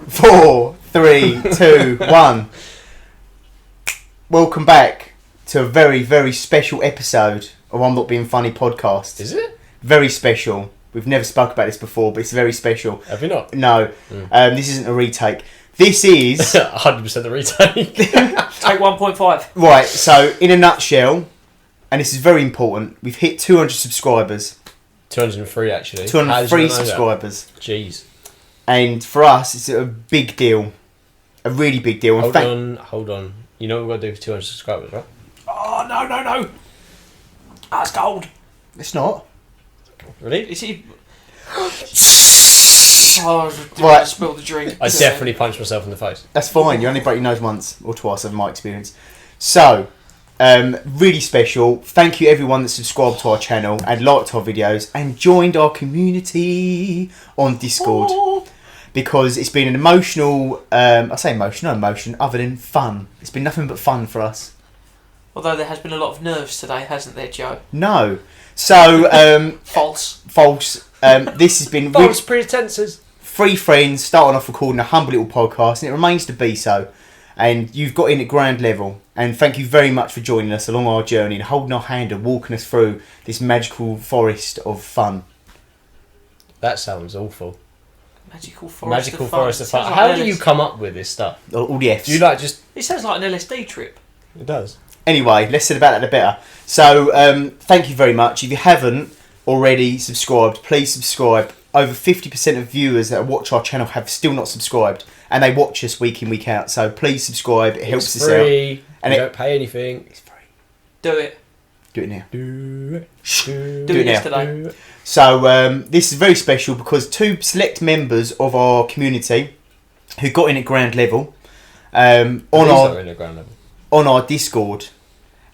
4, 3, 2, 1. Welcome back to a very, very special episode of I'm Not Being Funny podcast. Is it? Very special. We've never spoke about this before, but it's very special. Have you not? No. This isn't a retake. This is... 100% the retake. Take 1.5. Right, so in a nutshell, and this is very important, we've hit 200 subscribers. 203 actually. 203 subscribers. Jeez. And for us, it's a big deal. A really big deal. Hold on. You know what we've got to do for 200 subscribers, right? Oh, no. That's gold. It's not. Really? Is it... Oh, Right. I spilled the drink. I definitely punched myself in the face. That's fine. You only break your nose once or twice, in my experience. So, really special. Thank you everyone that subscribed to our channel and liked our videos and joined our community on Discord. Oh. Because it's been an emotional... I say emotional, no emotion, other than fun. It's been nothing but fun for us. Although there has been a lot of nerves today, hasn't there, Joe? No. So... False. This has been... False pretenses. Three friends starting off recording a humble little podcast, and it remains to be so. And you've got in at ground level. And thank you very much for joining us along our journey and holding our hand and walking us through this magical forest of fun. That sounds awful. Magical forest of fun. Sounds like How an do you come up with this stuff? All the Fs. Do you like just... It sounds like an LSD trip. It does. Anyway, less said about that the better. So, thank you very much. If you haven't already subscribed, please subscribe. Over 50% of viewers that watch our channel have still not subscribed, and they watch us week in, week out. So please subscribe. It helps us out. It's free. And you don't pay anything. It's free. Do it. Do it now. Do it. Do it yesterday. So this is very special because two select members of our community who got in at ground level on our Discord.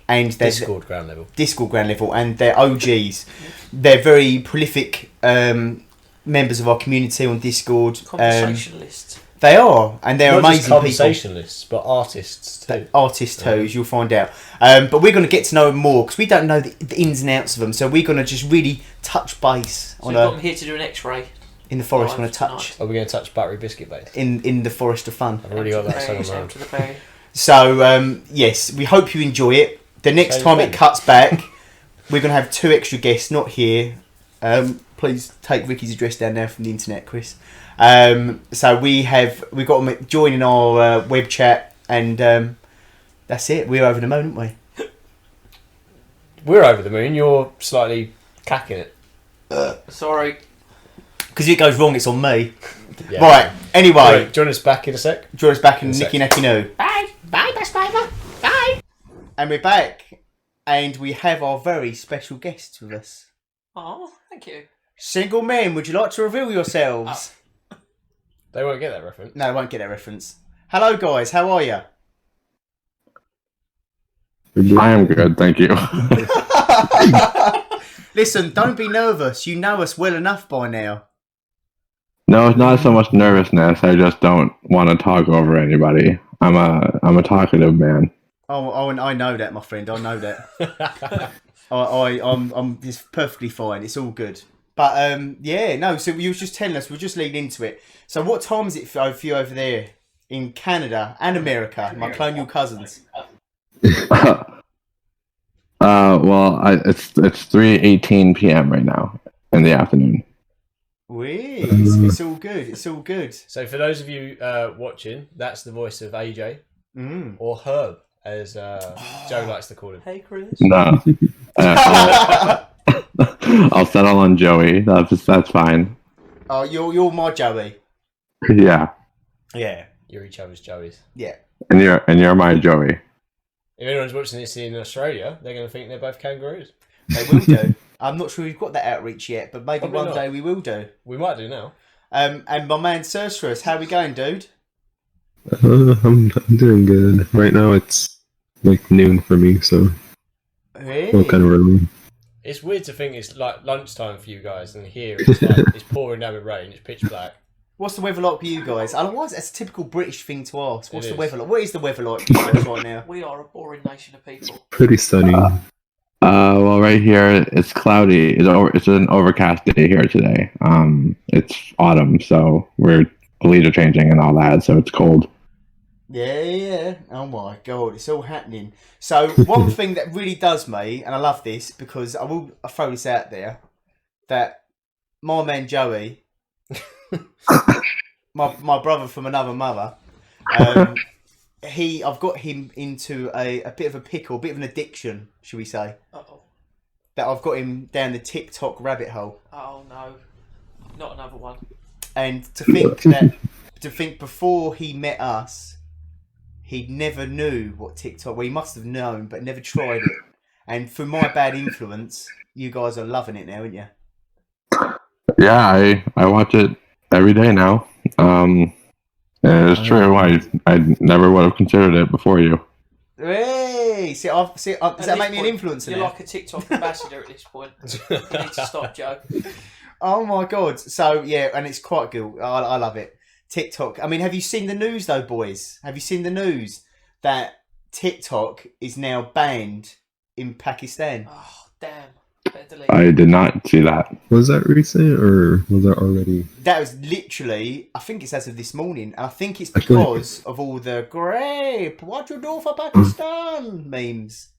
And Discord ground level. And they're OGs. They're very prolific members of our community on Discord. Conversationalists. They are, and they're not amazing just people. Conversationalists, but artists too. Artists too, as you'll find out. But we're going to get to know them more because we don't know the ins and outs of them. So we're going to just really touch base So we've got them here to do an X-ray. In the forest. We're going to touch. Are we going to touch Battery Biscuit Base? In the forest of fun. I've already got that song in mind. So yes, we hope you enjoy it. The next time it cuts back, we're going to have two extra guests, not here. Please take Ricky's address down there from the internet, Chris. So we got them joining our web chat, and that's it. We're over the moon, aren't we? We're over the moon. You're slightly cacking it. Sorry. Because if it goes wrong, it's on me. Yeah. Right. Anyway, right, join us back in a sec. Join us back in Nicky Nacky Noo. Bye, best driver. Bye. And we're back, and we have our very special guests with us. Oh, thank you. Single men, would you like to reveal yourselves? They won't get that reference. No, they won't get that reference. Hello, guys. How are you? I am good, thank you. Listen, don't be nervous. You know us well enough by now. No, it's not so much nervousness. I just don't want to talk over anybody. I'm a talkative man. Oh, I know that, my friend. I know that. I'm it's perfectly fine. It's all good. But yeah, no. So you was just telling us. We're just leading into it. So what time is it for you over there in Canada and America, my colonial cousins? Well, it's 3:18 p.m. right now in the afternoon. It's all good. It's all good. So for those of you watching, that's the voice of AJ or Herb, as Joe likes to call him. Hey, Chris. No, I'll settle on Joey. That's fine. Oh, you're my Joey. Yeah. Yeah. You're each other's Joeys. Yeah. And you're my Joey. If anyone's watching this in Australia, they're going to think they're both kangaroos. They will do. I'm not sure we've got that outreach yet, but maybe Probably one not. day we will do. We might do now. And my man Surstrus, how we going, dude? I'm doing good. Right now it's like noon for me, so Really? well, kind of early. It's weird to think it's like lunchtime for you guys, and here it's like it's pouring down with rain. It's pitch black. What's the weather like for you guys? Otherwise, that's a typical British thing to ask. What's It the is. weather like? What is the weather like for you guys right now? We are a boring nation of people. Pretty sunny. Well, right here it's cloudy. It's an overcast day here today. It's autumn, so we're leader changing and all that, so it's cold. Yeah. Oh my god, it's all happening. So one thing that really does me, and I love this because I'll throw this out there, that my man Joey, my brother from another mother, I've got him into a bit of a pickle, a bit of an addiction, should we say? Uh-oh. That I've got him down the TikTok rabbit hole. Oh no, not another one. And to think before he met us, he never knew what TikTok. Well, he must have known, but never tried it. And through my bad influence, you guys are loving it now, aren't you? Yeah, I watch it every day now. And it's true. I never would have considered it before you. Hey, does that make me an influencer? You're now? like a TikTok ambassador at this point. You need to stop, Joe. Oh my god! So yeah, and it's quite good. I love it. TikTok. I mean, have you seen the news though, boys? Have you seen the news that TikTok is now banned in Pakistan? Oh damn! I did not see that. Was that recent or was that already? That was literally, I think it's as of this morning. And I think it's because of all the "Grape, what you do for Pakistan" memes.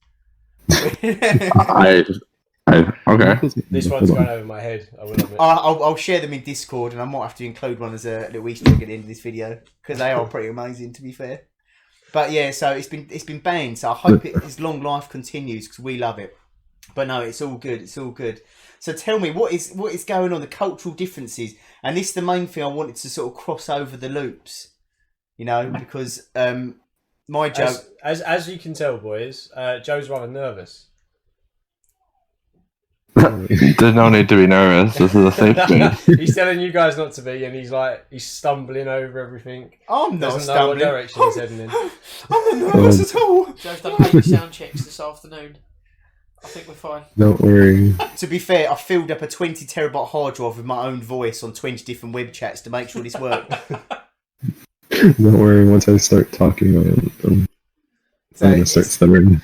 Okay. This one's going over my head. I will admit. I'll share them in Discord, and I might have to include one as a little Easter egg at the end of this video because they are pretty amazing, to be fair. But yeah, so it's been banned. So I hope its long life continues because we love it. But no, it's all good. It's all good. So tell me, what is going on? The cultural differences, and this is the main thing I wanted to sort of cross over the loops. You know, because my joke, as you can tell, boys, Joe's rather nervous. There's no need to be nervous. This is a safe space. He's telling you guys not to be, and he's stumbling over everything. I'm not Doesn't know what stumbling. direction he's heading in. I'm not nervous at all. Joe's done baby sound checks this afternoon. I think we're fine. Don't worry. To be fair, I filled up a 20 terabyte hard drive with my own voice on 20 different web chats to make sure this worked. Don't worry. Once I start talking, I'm gonna start stuttering.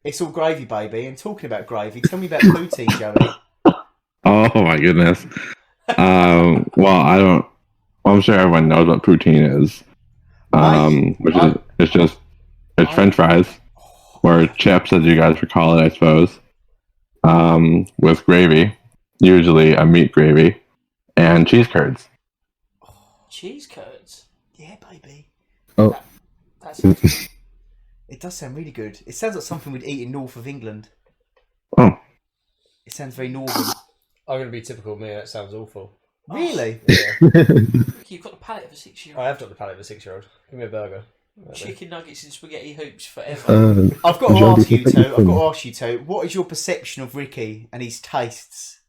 It's all gravy, baby. And talking about gravy, tell me about poutine, Joey. Oh my goodness. Well, I'm sure everyone knows what poutine is. It's French fries, or chips, as you guys would call it, I suppose. With gravy, usually a meat gravy, and cheese curds. Cheese curds? Yeah, baby. Oh. That's It does sound really good. It sounds like something we'd eat in north of England. Oh. It sounds very northern. I'm going to be typical me. That sounds awful. Really? Yeah. You've got the palate of a 6-year-old. I have got the palate of a 6-year-old. Give me a burger. Chicken nuggets and spaghetti hoops forever. I've got to ask you two. What is your perception of Ricky and his tastes?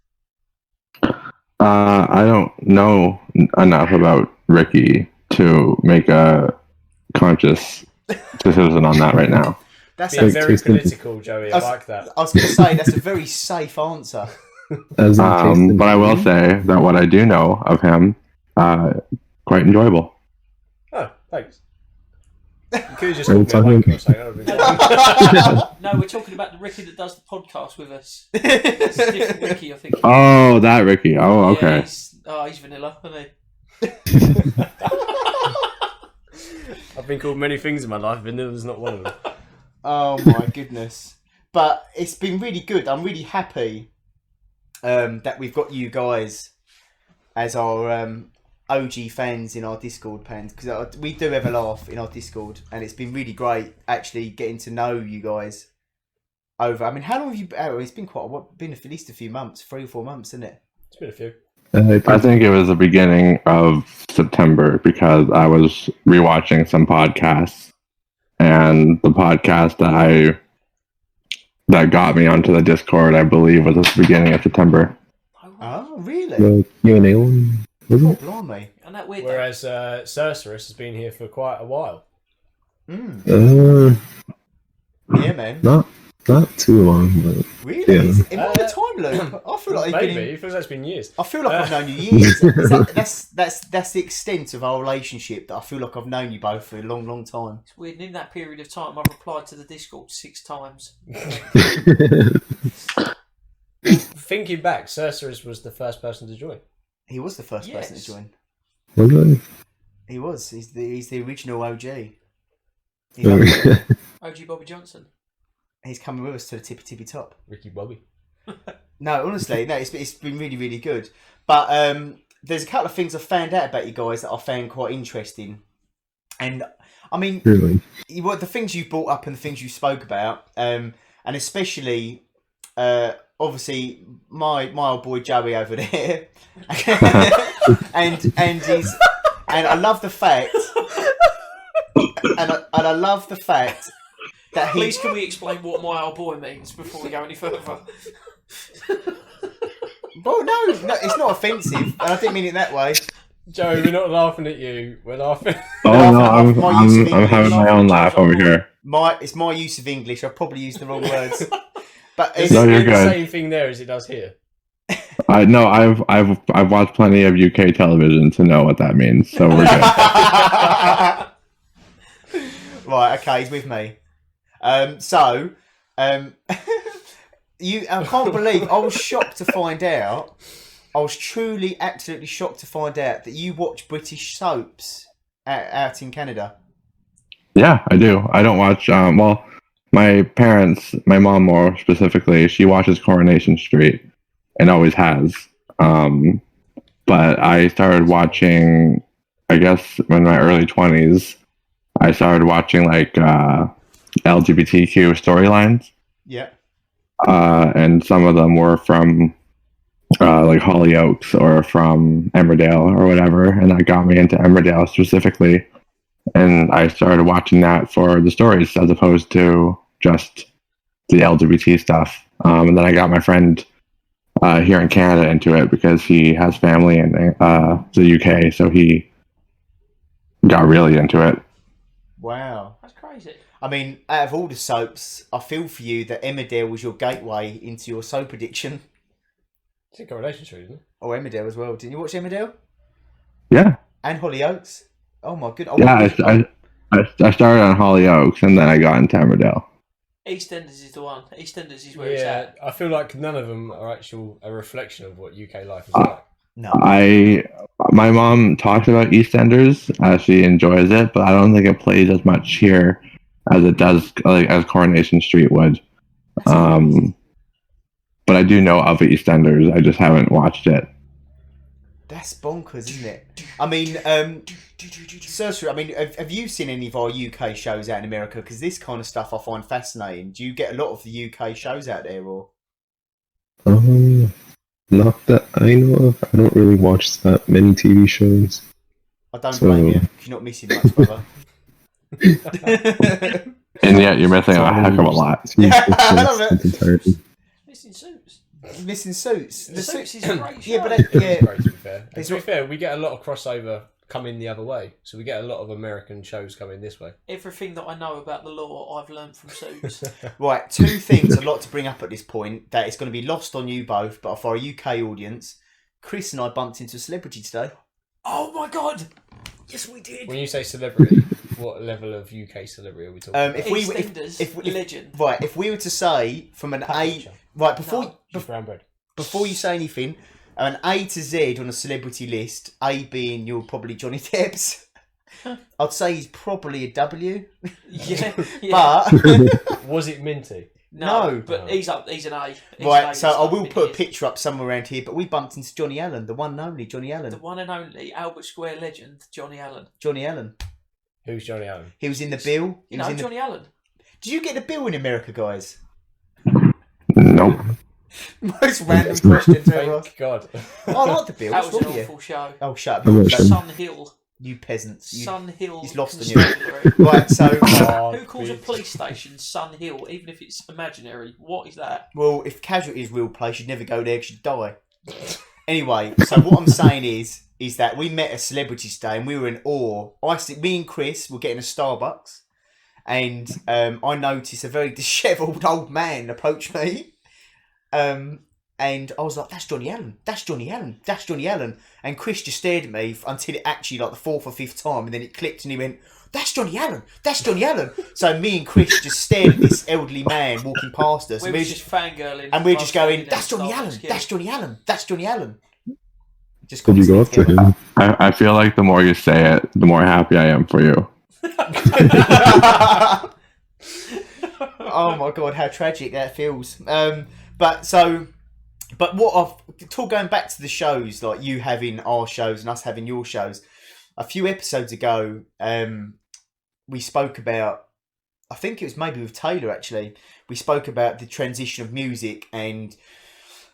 I don't know enough about Ricky to make a conscious decision on that right now. That's Being very political, Joey. I like that. I was going to say that's a very safe answer. But I will say that what I do know of him, quite enjoyable. Oh, thanks. You could have just called me a wanker or something. That would have been No, we're talking about the Ricky that does the podcast with us. It's a different Ricky, I think. Oh, that Ricky. Oh, okay. Yeah, he's vanilla, isn't he? I've been called many things in my life, vanilla's not one of them. Oh my goodness. But it's been really good. I'm really happy that we've got you guys as our OG fans in our Discord fans, because we do have a laugh in our Discord, and it's been really great actually getting to know you guys over. I mean, how long have you? It's been been at least a few months, 3 or 4 months, isn't it? It's been a few. I think it was the beginning of September because I was rewatching some podcasts, and the podcast that got me onto the Discord, I believe, was at the beginning of September. Oh, really? The Q&A one, was Oh, it? blimey. And that weird. Whereas Cercerus has been here for quite a while. Yeah, man. Not too long, but Really? yeah. Am I on a time loop? I feel like Maybe. It feels like it's been years. I feel like I've known you years. That's the extent of our relationship. That I feel like I've known you both for a long, long time. It's weird. And in that period of time, I've replied to the Discord 6 times. Thinking back, Cercerus was the first person to join. He was the first person to Yes. join. was I? He was. He's the original OG. OG Bobby Johnson. He's coming with us to the tippy top. Ricky Bobby. No, honestly, no, it's been really, really good. But there's a couple of things I found out about you guys that I found quite interesting. And I mean, Really? The things you brought up and the things you spoke about, and especially, obviously, my old boy Joey over there, and I love the fact, and I love the fact that he. Please, can we explain what my old boy means before we go any further? Well, no, it's not offensive, and I didn't mean it that way. Joey, we're not laughing at you. We're laughing. Oh no, I'm having my own laugh over here. It's my use of English. I've probably used the wrong words, but It's No, you're the good. same thing there as it does here. No, I've watched plenty of UK television to know what that means, so we're good. Right, okay, he's with me. I can't believe, I was shocked to find out, I was truly, absolutely shocked to find out that you watch British soaps out in Canada. Yeah, I do. I don't watch. Well, my parents, my mom more specifically, she watches Coronation Street and always has. But I started watching, I guess, in my early 20s. I started watching like LGBTQ storylines. Yeah. And some of them were from like Hollyoaks or from Emmerdale or whatever, and that got me into Emmerdale specifically. And I started watching that for the stories as opposed to just the LGBT stuff. And then I got my friend here in Canada into it because he has family in the UK, so he got really into it. Wow. That's crazy. I mean, out of all the soaps, I feel for you that Emmerdale was your gateway into your soap addiction. It's a Coronation Street, isn't it? Oh, Emmerdale as well. Didn't you watch Emmerdale? Yeah. And Hollyoaks? Oh my goodness. Yeah, I started on Hollyoaks and then I got into Emmerdale. EastEnders is the one. EastEnders is where it's at. I feel like none of them are a reflection of what UK life is like. No. My mom talks about EastEnders. She enjoys it, but I don't think it plays as much here as it does, like as Coronation Street would. But I do know of EastEnders. I just haven't watched it. That's bonkers, isn't it? I mean, Cersei, I mean, have you seen any of our UK shows out in America? Because this kind of stuff I find fascinating. Do you get a lot of the UK shows out there, or? Not that I know of. I don't really watch that many TV shows. I don't blame you. You're not missing much, brother. And yet you're missing a heck of a lot. I love it. Entirely. Missing Suits. Missing Suits. The Suits is a great show. Yeah, but It's great, to be fair. And to be fair, we get a lot of crossover coming the other way. So we get a lot of American shows coming this way. Everything that I know about the law, I've learned from Suits. Right, two things I'd like to bring up at this point that it's going to be lost on you both, but for our UK audience, Chris and I bumped into a celebrity today. Oh my god! Yes, we did. When you say celebrity, what level of UK celebrity are we talking about? EastEnders, legend. Right, if we were to say from an A... Right, before you say anything, an A to Z on a celebrity list, A being you're probably Johnny Depp's, I'd say he's probably a W. Yeah. But... Was it Minty? No, but he's an A. He's right, an A, so I will put a picture up somewhere around here, but we bumped into Johnny Allen, the one and only Johnny Allen. The one and only Albert Square legend, Johnny Allen. Johnny Allen. Who's Johnny Allen? He was in the bill. You know, Johnny Allen. Did you get the bill in America, guys? Nope. Most random questions ever. Thank God. I like the bill. That What's was wrong an with you? awful show. Oh, shut I up. watched him. Sun Hill. You peasants. Sun Hill. He's lost on you. Constabulary. Right, so... Who calls a police station Sun Hill, even if it's imaginary? What is that? Well, if Casualty is a real place, you'd never go there because you'd die. Anyway, so what I'm saying is that we met a celebrity today and we were in awe. Me and Chris were getting a Starbucks and I noticed a very dishevelled old man approach me. And I was like, that's Johnny Allen, that's Johnny Allen, that's Johnny Allen. And Chris just stared at me until it actually, like the fourth or fifth time, and then it clicked and he went, that's Johnny Allen, that's Johnny Allen. So me and Chris just stared at this elderly man walking past us. We were just fangirling. And we're just going, that's Johnny Allen, that's Johnny Allen, that's Johnny Allen. Just Did you go up to him? I feel like the more you say it, the more happy I am for you. Oh my god, how tragic that feels. But going back to the shows, like you having our shows and us having your shows. A few episodes ago, we spoke about. I think it was maybe with Taylor actually. We spoke about the transition of music and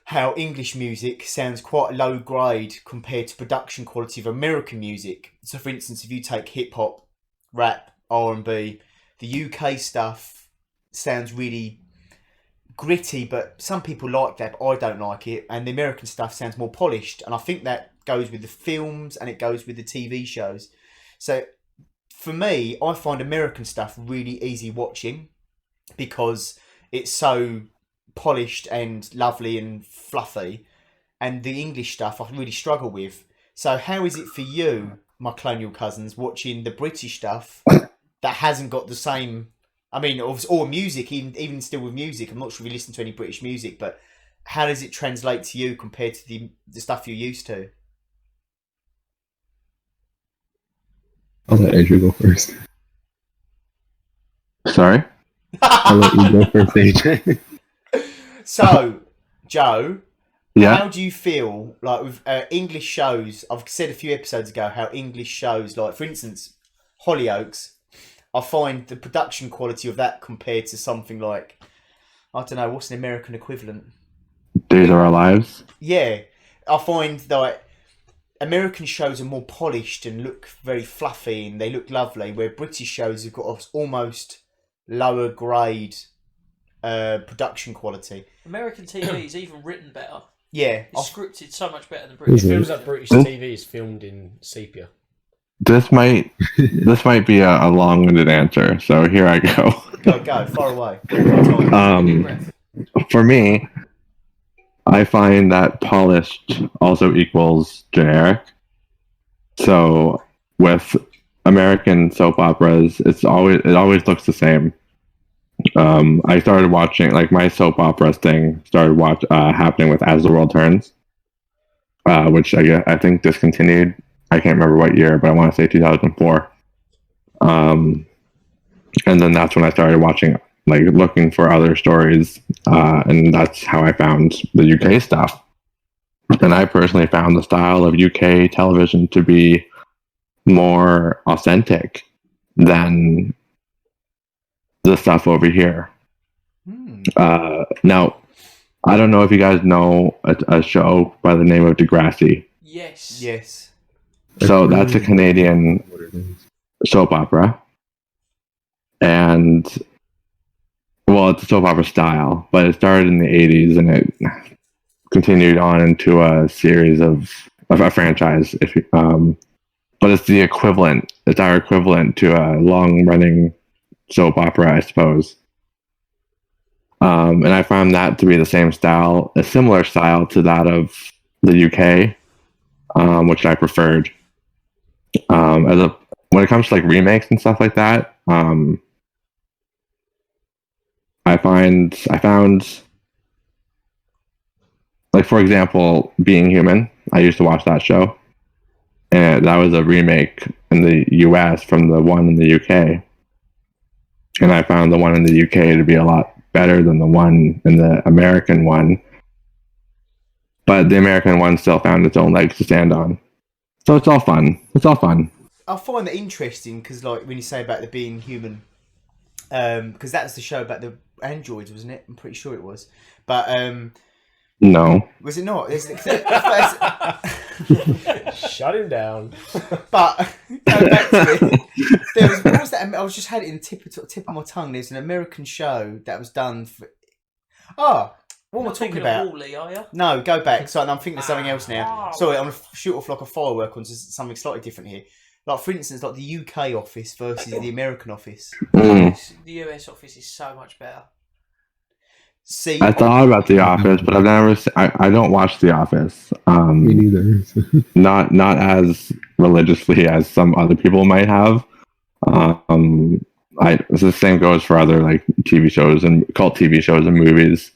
how English music sounds quite low grade compared to production quality of American music. So, for instance, if you take hip hop, rap, R&B, the UK stuff sounds really gritty, but some people like that, but I don't like it. And the American stuff sounds more polished, and I think that goes with the films and it goes with the TV shows. So, for me, I find American stuff really easy watching because it's so polished and lovely and fluffy, and the English stuff I really struggle with. So how is it for you, my colonial cousins, watching the British stuff that hasn't got the same, I mean, or music, even still with music, I'm not sure if you listen to any British music, but how does it translate to you compared to the stuff you're used to? I'll let Andrew go first. Sorry? I'll let you go first, AJ. So, Joe, Yeah. how do you feel like with English shows? I've said a few episodes ago how English shows, like for instance, Hollyoaks, I find the production quality of that compared to something like, I don't know, what's an American equivalent? Days of Our Lives. Yeah, I find that American shows are more polished and look very fluffy and they look lovely, where British shows have got almost lower grade production quality. American TV is even written better. Yeah, It's scripted so much better than It British. feels like British TV is filmed in sepia. This might be a long-winded answer, so here I go. Go far away. For me, I find that polished also equals generic. So with American soap operas, it always looks the same. I started watching, like, my soap opera thing started happening with As the World Turns, which I think discontinued. I can't remember what year, but I want to say 2004. And then that's when I started watching, like, looking for other stories, and that's how I found the UK stuff. And I personally found the style of UK television to be more authentic than the stuff over here. Now, I don't know if you guys know a show by the name of Degrassi. Yes. So that's a Canadian soap opera. And, well, it's a soap opera style, but it started in the 80s and it continued on into a series of a franchise. But it's the equivalent. It's our equivalent to a long-running soap opera, I suppose. And I found that to be the same style, a similar style to that of the UK, which I preferred. When it comes to, like, remakes and stuff like that, I found, like, for example, Being Human. I used to watch that show, and that was a remake in the US from the one in the UK. And I found the one in the UK to be a lot better than the one in the American one. But the American one still found its own legs to stand on. So it's all fun. I find that interesting because, like, when you say about the Being Human, because that was the show about the androids, wasn't it? I'm pretty sure it was. But No. was it not? Shut him down. But going back to it, what was that? I was just had it in the tip of my tongue. There's an American show that was done for. What am I talking about? Wall-E, are you? No, go back. So I'm thinking of something else now. Sorry, I'm going to shoot off like a firework onto something slightly different here. Like, for instance, like the UK office versus the American office. The US office is so much better. See, I thought about The Office, but I've never. I don't watch The Office. Me neither. Not as religiously as some other people might have. The same goes for other, like, TV shows and cult TV shows and movies.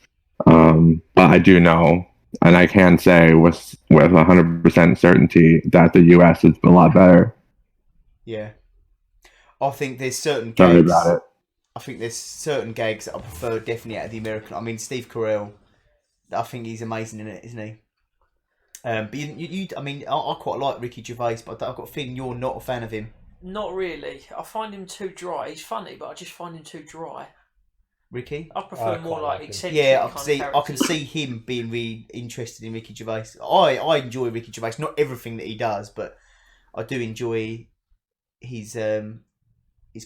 But I do know And I can say with 100% certainty that the US is a lot better. Yeah. I think there's certain Sorry gags. about it. I think there's certain gags that I prefer definitely out of the American. I mean, Steve Carell, I think he's amazing in it, isn't he? But I mean, I quite like Ricky Gervais, but I've got a feeling you're not a fan of him. Not really. I find him too dry. He's funny, but I just find him too dry. Ricky? I prefer more like eccentric. Yeah, I can see him being really interested in Ricky Gervais. I enjoy Ricky Gervais, not everything that he does, but I do enjoy his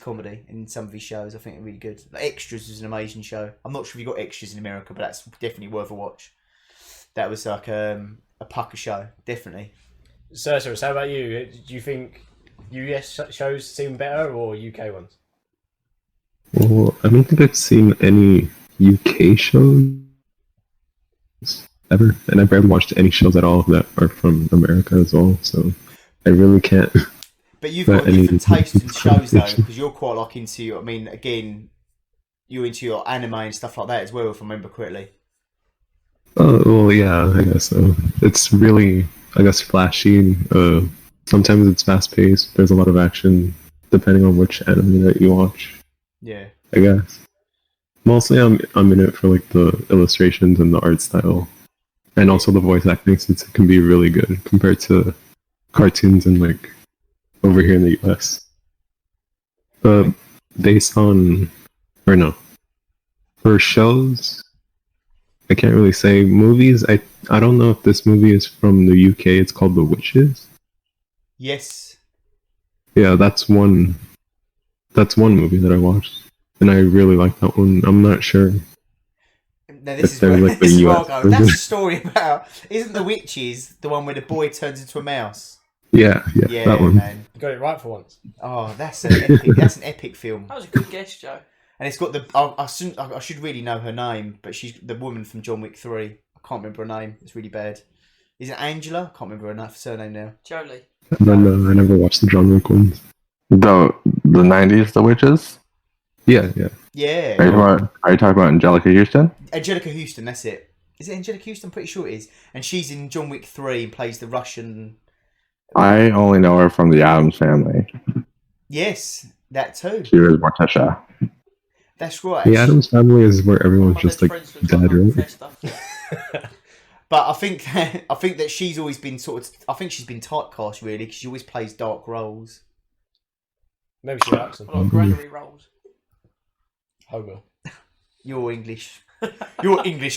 comedy and some of his shows. I think are really good. Like Extras was an amazing show. I'm not sure if you got Extras in America, but that's definitely worth a watch. That was like a pucker show, definitely. So how about you? Do you think US shows seem better or UK ones? Well, I don't think I've seen any UK shows ever, and I've never watched any shows at all that are from America as well. So I really can't. But you've got different tastes in shows though, because you're quite like into. I mean, again, you're into your anime and stuff like that as well, if I remember correctly. Oh, well, yeah, I guess so. It's really, I guess, flashy. Sometimes it's fast paced. There's a lot of action, depending on which anime that you watch. Yeah. I guess. Mostly, I'm in it for like the illustrations and the art style, and also the voice acting, since it can be really good compared to cartoons and like over here in the US. But based on, or no, for shows, I can't really say. Movies, I don't know if this movie is from the UK. It's called The Witches. Yes. Yeah, that's one movie that I watched, and I really like that one. I'm not sure. Now this is where, like this is where I'll US go. That's a story about. Isn't The Witches the one where the boy turns into a mouse? Yeah, that one. Man. You got it right for once. Oh, that's an epic. That's an epic film. That was a good guess, Joe. And it's got the. I should really know her name, but she's the woman from John Wick 3. I can't remember her name. It's really bad. Is it Angela? I can't remember her surname now. Jolie. No, I never watched the John Wick ones. The 90s, The Witches? Yeah. Yeah. Are you talking about Angelica Houston? Angelica Houston, that's it. Is it Angelica Houston? I'm pretty sure it is. And she's in John Wick 3 and plays the Russian. I only know her from the Addams Family. Yes, that too. She was Morticia. That's right. The Addams Family is where everyone's My just best like friend's dead, from right? Festa. But I think that she's always been I think she's been typecast really because she always plays dark roles. Maybe she likes them. Like granary rolls. Homer. Your English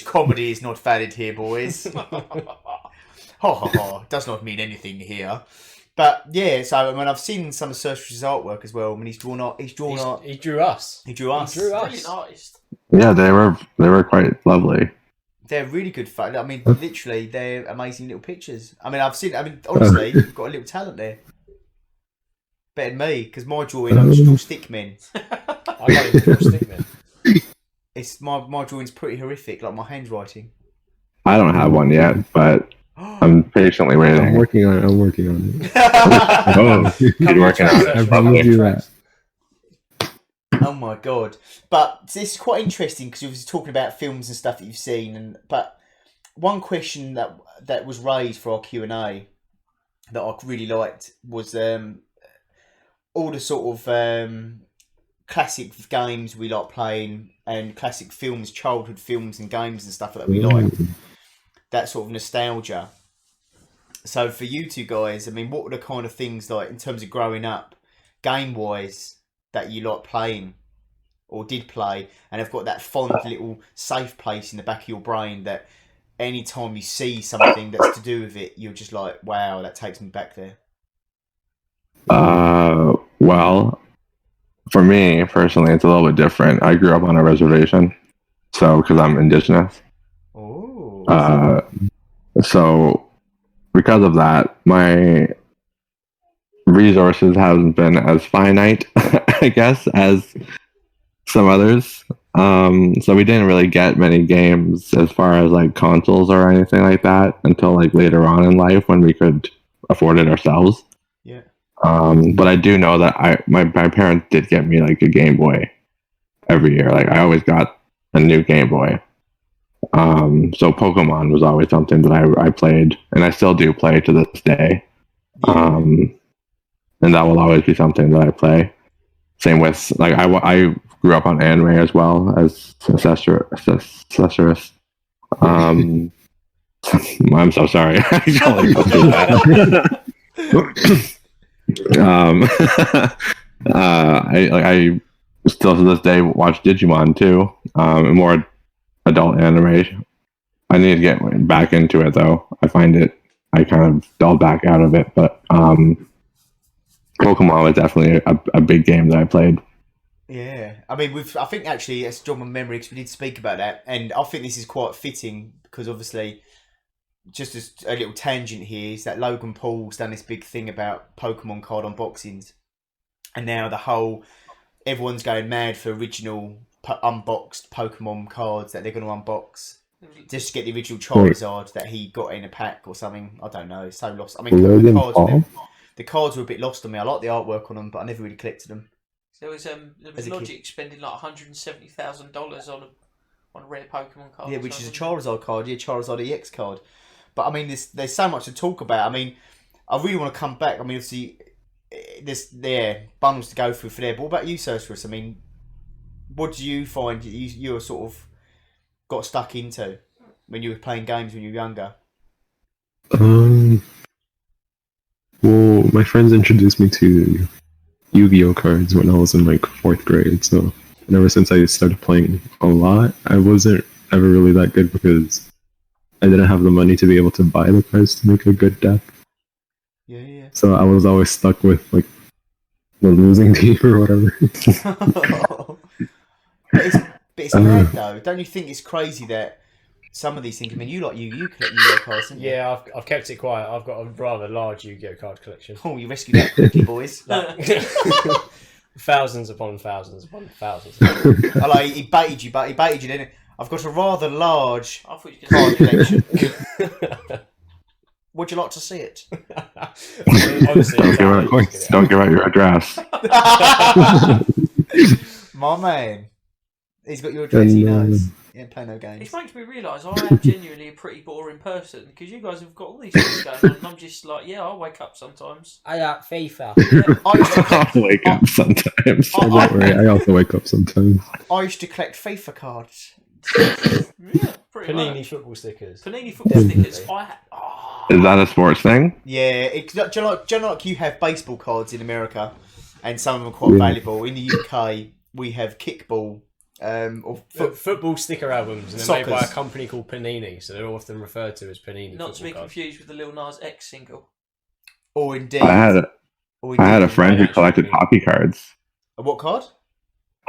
comedy is not valid here, boys. Ha ha ha! Does not mean anything here. But yeah, so I mean, I've seen some of Sergio's artwork as well. I mean, he drew us. He drew us. He drew us. Brilliant artist. Yeah, they were quite lovely. They're really good fun. I mean, literally, they're amazing little pictures. I mean, honestly, you've got a little talent there. Better than me, because my drawing, I just draw stick men. I can't even draw stick men. It's my drawing's pretty horrific, like my handwriting. I don't have one yet, but I'm patiently waiting. I'm working on it. Oh, you're working on it. I probably do that. Oh my god! But this is quite interesting because you was talking about films and stuff that you've seen, but one question that was raised for our Q&A that I really liked was all the sort of classic games we like playing and classic films, childhood films and games and stuff that we like. That sort of nostalgia. So for you two guys, I mean, what were the kind of things like in terms of growing up, game-wise, that you like playing or did play and have got that fond little safe place in the back of your brain that anytime you see something that's to do with it, you're just like, wow, that takes me back there? Well, for me personally, it's a little bit different. I grew up on a reservation, so because I'm indigenous. Oh. So because of that, my resources haven't been as finite, I guess, as some others. So we didn't really get many games as far as like consoles or anything like that until like later on in life when we could afford it ourselves. Yeah. But I do know that my parents did get me like a Game Boy every year. Like I always got a new Game Boy. So Pokemon was always something that I played, and I still do play to this day. And that will always be something that I play. Same with like I grew up on anime as well as accessorist. I'm so sorry. I still to this day watch Digimon too, and more adult anime. I need to get back into it though. I find it I kind of dulled back out of it, but Pokemon was definitely a big game that I played. Yeah, I mean, I think actually it's jogged my memory because we did speak about that, and I think this is quite fitting because obviously, just as a little tangent here is that Logan Paul's done this big thing about Pokemon card unboxings, and now everyone's going mad for original unboxed Pokemon cards that they're going to unbox. Just to get the original Charizard that he got in a pack or something. I don't know. It's so lost. I mean, the cards were a bit lost on me. I like the artwork on them, but I never really collected them. There was Logic spending like $170,000 on a rare Pokemon card. Yeah, which is a Charizard card. Yeah, Charizard EX card. But I mean, there's so much to talk about. I mean, I really want to come back. I mean, obviously, there's bundles to go through for there. But what about you, Cerberus? I mean, what do you find you're sort of got stuck into when you were playing games when you were younger? Well, my friends introduced me to Yu-Gi-Oh cards when I was in like 4th grade, so and ever since I started playing a lot, I wasn't ever really that good because I didn't have the money to be able to buy the cards to make a good deck. Yeah. So I was always stuck with like the losing team or whatever. But it's mad though. Don't you think it's crazy that some of these things? I mean, you collect Yu-Gi-Oh cards, don't you? Yeah, I've kept it quiet. I've got a rather large Yu-Gi-Oh card collection. Oh, you rescued that cookie, boys. Thousands upon thousands upon thousands. I like he baited you, didn't he? I've got a rather large card collection. Would you like to see it? Honestly, don't give out your address. My man. He's got your address, he knows. He ain't playing no games. It makes me realise I am genuinely a pretty boring person because you guys have got all these things going on and I'm just like, yeah, I'll wake up sometimes. I like FIFA. Yeah. I'll wake up sometimes. Don't worry, I also wake up sometimes. I used to collect FIFA cards. Yeah, pretty Panini much. football stickers. Panini football stickers. Is that a sports thing? Yeah, do you know like you have baseball cards in America and some of them are quite valuable. In the UK, we have kickball. Or football sticker albums, and they're made by a company called Panini, so they're often referred to as Panini. Not to be confused with the Lil Nas X single. Or indeed, I had a friend who collected hockey cards. What card?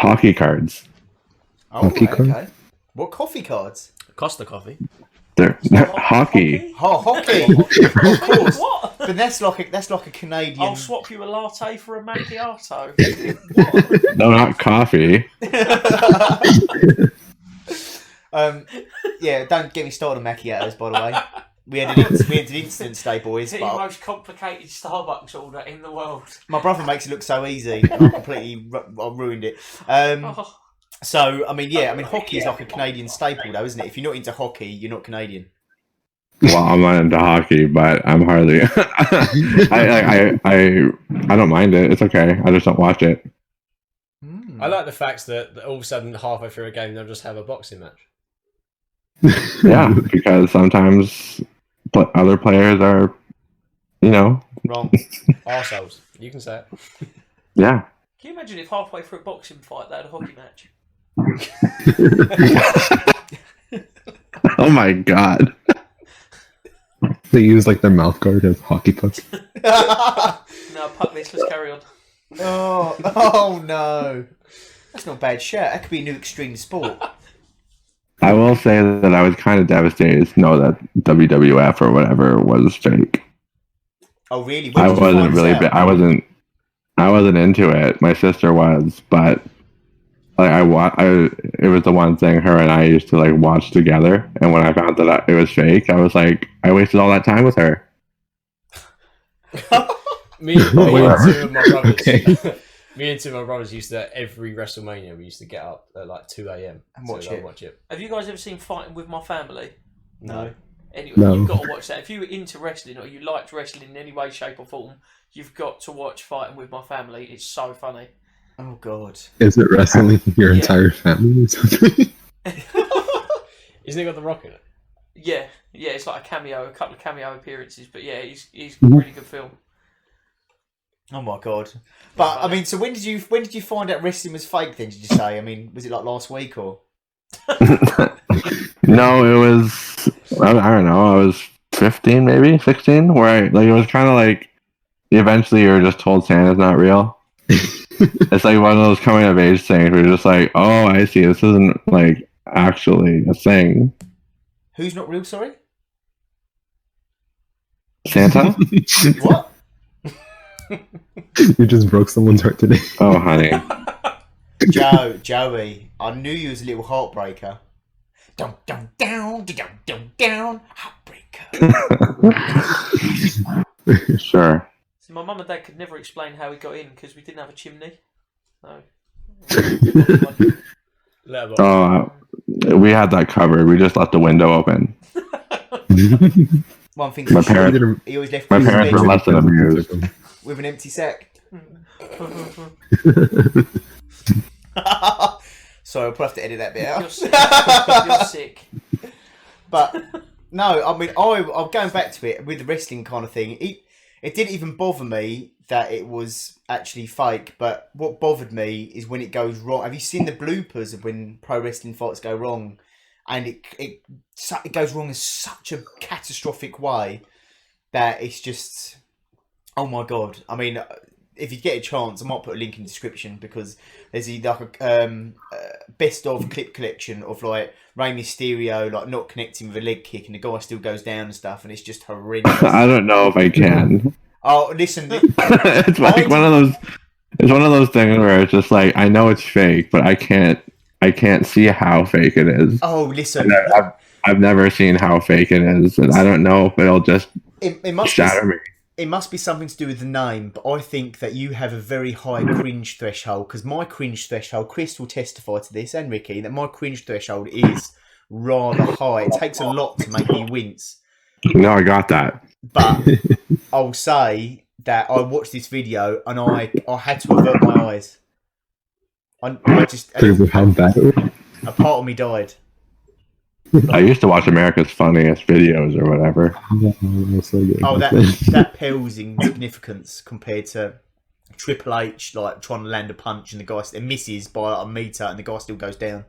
Hockey cards. Oh, Hockey okay. card? What coffee cards? Costa Coffee. They're hockey. Oh, hockey. Of course. What? But that's like a Canadian. I'll swap you a latte for a macchiato. No, not coffee. Yeah, don't get me started on macchiatos, by the way. We had an incident today, boys. The But most complicated Starbucks order in the world. my brother makes it look so easy, and I completely ruined it. So, I mean, hockey is like a Canadian staple, though, isn't it? If you're not into hockey, you're not Canadian. Well, I'm not into hockey, but I'm hardly. I don't mind it. It's okay. I just don't watch it. I like the fact that all of a sudden, halfway through a game, they'll just have a boxing match. Yeah, because sometimes other players are, Wrong. Arseholes. You can say it. Yeah. Can you imagine if halfway through a boxing fight they had a hockey match? Oh my god. They use like their mouth guard as hockey pucks. No, puck this. Let's carry on. Oh no. That's not a bad shout. That could be a new extreme sport. I will say that I was kind of devastated to know that WWF or whatever was fake. Oh really? I wasn't really. I wasn't into it. My sister was, but like it was the one thing her and I used to like watch together. And when I found that it was fake, I was like, I wasted all that time with her. Me and two of my brothers. Okay. Me and two of my brothers used to, every WrestleMania, we used to get up at like 2 a.m. And watch it. Have you guys ever seen Fighting with My Family? No. Anyway, No. you've got to watch that. If you were into wrestling or you liked wrestling in any way, shape, or form, you've got to watch Fighting with My Family. It's so funny. Oh God. Is it wrestling your entire family or something? Isn't it got The Rock in it? Yeah, it's like a couple of cameo appearances, but yeah, he's a really good film. Oh my God. But I mean, so when did you find out wrestling was fake? Then did you say? I mean, was it like last week or? No, it was. I don't know. I was 15, maybe 16. Where it was kind of like eventually you're just told Santa's not real. It's like one of those coming of age things where you're just like, oh, I see. This isn't like actually a thing. Who's not real? Sorry. Santa? What? You just broke someone's heart today. Oh, honey. Joey, I knew you was a little heartbreaker. Dum dum down, dum dum down, heartbreaker. Sure. So my mum and dad could never explain how we got in because we didn't have a chimney. So. Oh, we had that covered. We just left the window open. One thing My parents, he always left my his parents bed were less than amused. with an empty sack. Sorry, I'll probably have to edit that bit out. You're sick. But no, I mean, I'm going back to it with the wrestling kind of thing. It didn't even bother me that it was actually fake. But what bothered me is when it goes wrong. Have you seen the bloopers of when pro wrestling fights go wrong? And it goes wrong in such a catastrophic way that it's just, oh my God. I mean, if you get a chance, I might put a link in the description because there's like a best of clip collection of like Rey Mysterio like not connecting with a leg kick and the guy still goes down and stuff, and it's just horrendous. I don't know if I can. Oh, listen, It's like one of those. It's one of those things where it's just like I know it's fake, but I can't see how fake it is. oh, listen, I've never seen how fake it is, and I don't know if it'll just it must shatter me. It must be something to do with the name, but I think that you have a very high cringe threshold because my cringe threshold, Chris will testify to this, and Ricky, that my cringe threshold is rather high. It takes a lot to make me wince. No, I got that. But I'll say that I watched this video and I had to avert my eyes. I just Because of how bad it was. a part of me died. I used to watch America's Funniest Videos or whatever. Oh, that pales in significance compared to Triple H like trying to land a punch and the guy misses by a meter and the guy still goes down.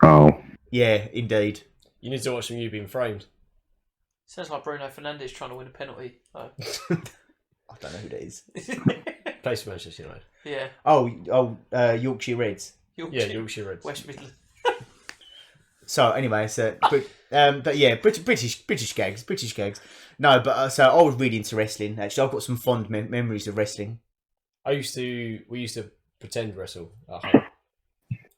Oh. Yeah, indeed. You need to watch some You Being Framed. Sounds like Bruno Fernandes trying to win a penalty. Oh. I don't know who that is. Plays for Manchester United. Yeah. Yorkshire Reds. Yorkshire Reds. West Midlands. So anyway, but yeah, British gags. No, but so I was really into wrestling. Actually, I've got some fond memories of wrestling. We used to pretend wrestle at home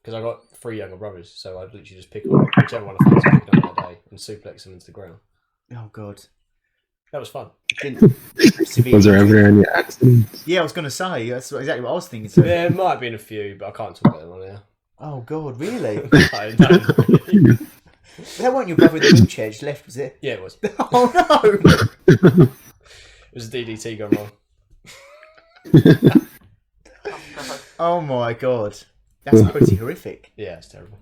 because I got 3 younger brothers, so I'd literally just pick on whichever one I fancy picking on that day and suplex them into the ground. Oh God, that was fun. Was there ever any accidents? Yeah, I was going to say that's exactly what I was thinking. There might have been a few, but I can't talk about them on here. Oh God, really? I don't. That wasn't your brother in the wheelchair just left, was it? Yeah, it was. Oh no! It was a DDT gone wrong. Oh my God, that's pretty horrific. Yeah, it's terrible.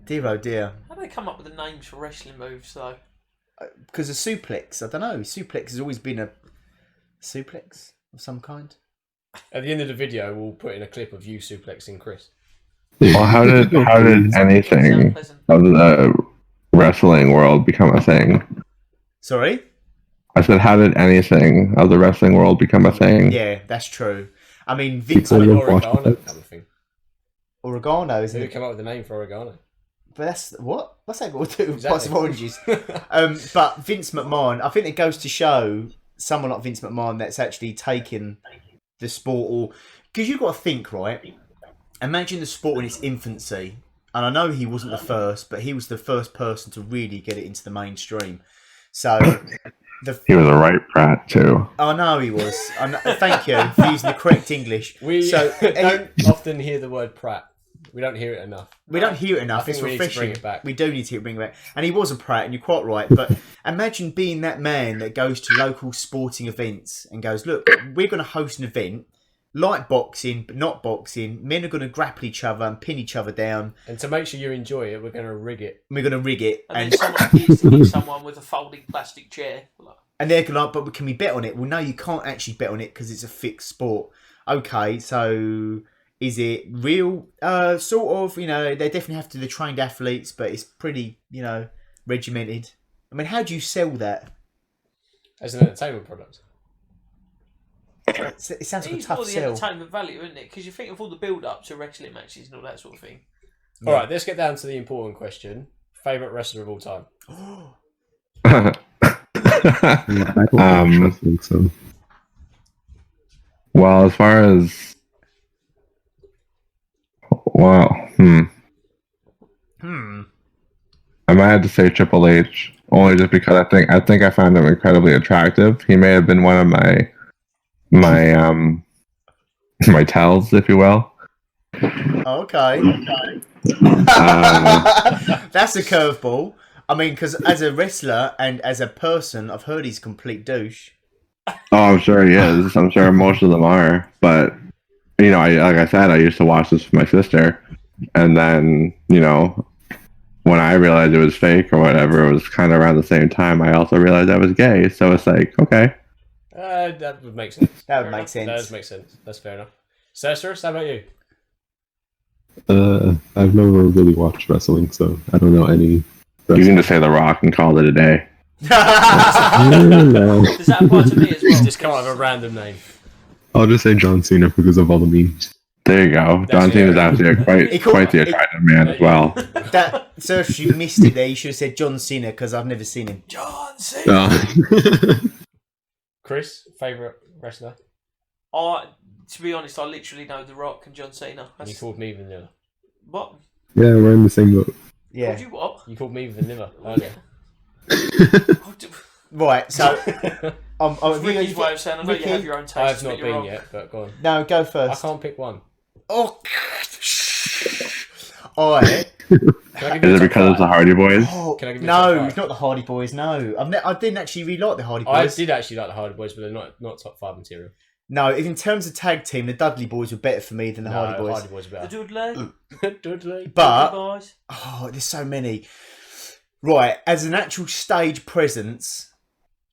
Dear oh dear. How do they come up with the names for wrestling moves though? Because a suplex, I don't know. Suplex has always been a suplex of some kind. At the end of the video, we'll put in a clip of you suplexing Chris. Well, how did anything of the wrestling world become a thing? Sorry? I said, how did anything of the wrestling world become a thing? Yeah, that's true. I mean, Vince Oregano kind of thing. Oregano, isn't Who it? came up with the name for Oregano? But that's what? What's that got to do with Exactly. pots of oranges? But Vince McMahon, I think it goes to show someone like Vince McMahon that's actually taken the sport, or because you've got to think, right? Imagine the sport in its infancy, and I know he wasn't the first, but he was the first person to really get it into the mainstream. So He was a right brat too. I know he was. Thank you for using the correct English. We don't often hear the word prat. We don't hear it enough. We don't hear it enough. I think it's we refreshing. need to bring it back. We do need to bring it back. And he was a prat, and you're quite right. But imagine being that man that goes to local sporting events and goes, look, we're going to host an event like boxing, but not boxing. Men are going to grapple each other and pin each other down. And to make sure you enjoy it, we're going to rig it. We're going to rig it. And then someone appears to be someone with a folding plastic chair. And they're like, but can we bet on it? Well, no, you can't actually bet on it because it's a fixed sport. Okay, so is it real? Sort of, they definitely have to be the trained athletes, but it's pretty, regimented. I mean, how do you sell that? As an entertainment product. It sounds like a tough more the sell. entertainment value, isn't it? Because you think of all the build-up to wrestling matches and all that sort of thing. Yeah. All right, let's get down to the important question. Favourite wrestler of all time? I don't watch wrestling, so. Well, as far as I might have to say Triple H, only just because I think I find him incredibly attractive. He may have been one of my my tells, if you will. Okay. That's a curveball. I mean, because as a wrestler and as a person, I've heard he's a complete douche. Oh, I'm sure he is. I'm sure most of them are. But, like I said, I used to watch this with my sister. And then, when I realized it was fake or whatever, it was kind of around the same time I also realized I was gay. So it's like, okay. That would make sense. That would make sense. That does make sense. That's fair enough. Cercerus, how about you? I've never really watched wrestling, so I don't know any. You can just say The Rock and call it a day. Does that apply to me as well? Just come up with a random name. I'll just say John Cena because of all the memes. There you go. John Cena is actually quite the attractive man as well. So if you missed it there, you should have said John Cena because I've never seen him. John Cena! Chris, favourite wrestler? To be honest, I literally know The Rock and John Cena. And you called me Vanilla. What? Yeah, we're in the same boat. Yeah. Called you what? You called me Vanilla earlier. Right, so... Ricky's way of saying, I know you have your own taste. I have not but you're been wrong. yet, but go on. No, go I first. can't pick one. Oh, Is it because it's the Hardy Boys? Can I give you a top no, five? it's not the Hardy Boys. No, I didn't actually really like the Hardy I Boys. did actually like the Hardy Boys, but they're not top 5 material. No, in terms of tag team, the Dudley Boys were better for me than the Hardy Boys. Hardy Boys are The better. Dudley. Dudley. But Boys. there's so many. Right, as an actual stage presence,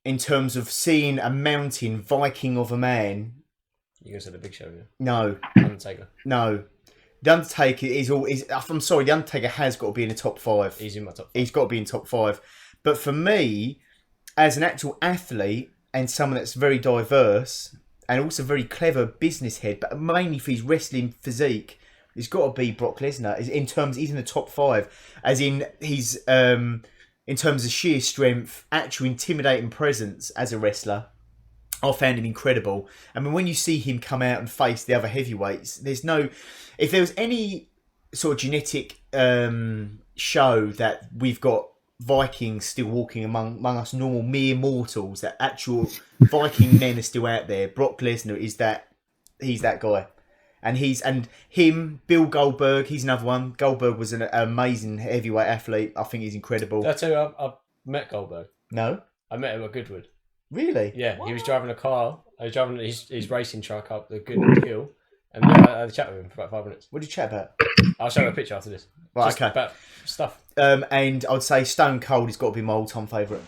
in terms of seeing a mountain Viking of a man. You're gonna say the Big Show, yeah? No, Undertaker. no. The Undertaker I'm sorry, the Undertaker has got to be in the top 5. He's in my top 5. He's got to be in top 5. But for me, as an actual athlete and someone that's very diverse and also very clever business head, but mainly for his wrestling physique, he's got to be Brock Lesnar. He's in the top 5, as in he's in terms of sheer strength, actual intimidating presence as a wrestler. I found him incredible. I mean, when you see him come out and face the other heavyweights, if there was any sort of genetic show that we've got Vikings still walking among us normal mere mortals, that actual Viking men are still out there, Brock Lesnar he's that guy. And him, Bill Goldberg, he's another one. Goldberg was an amazing heavyweight athlete. I think he's incredible. Did I tell you I've met Goldberg? No? I met him at Goodwood. Really? Yeah, he was driving a car. I was driving his racing truck up the Goodwood Hill, and I had a chat with him for about 5 minutes. What did you chat about? I'll show you a picture after this. Right, Just okay. about stuff. And I'd say Stone Cold has got to be my all-time favourite.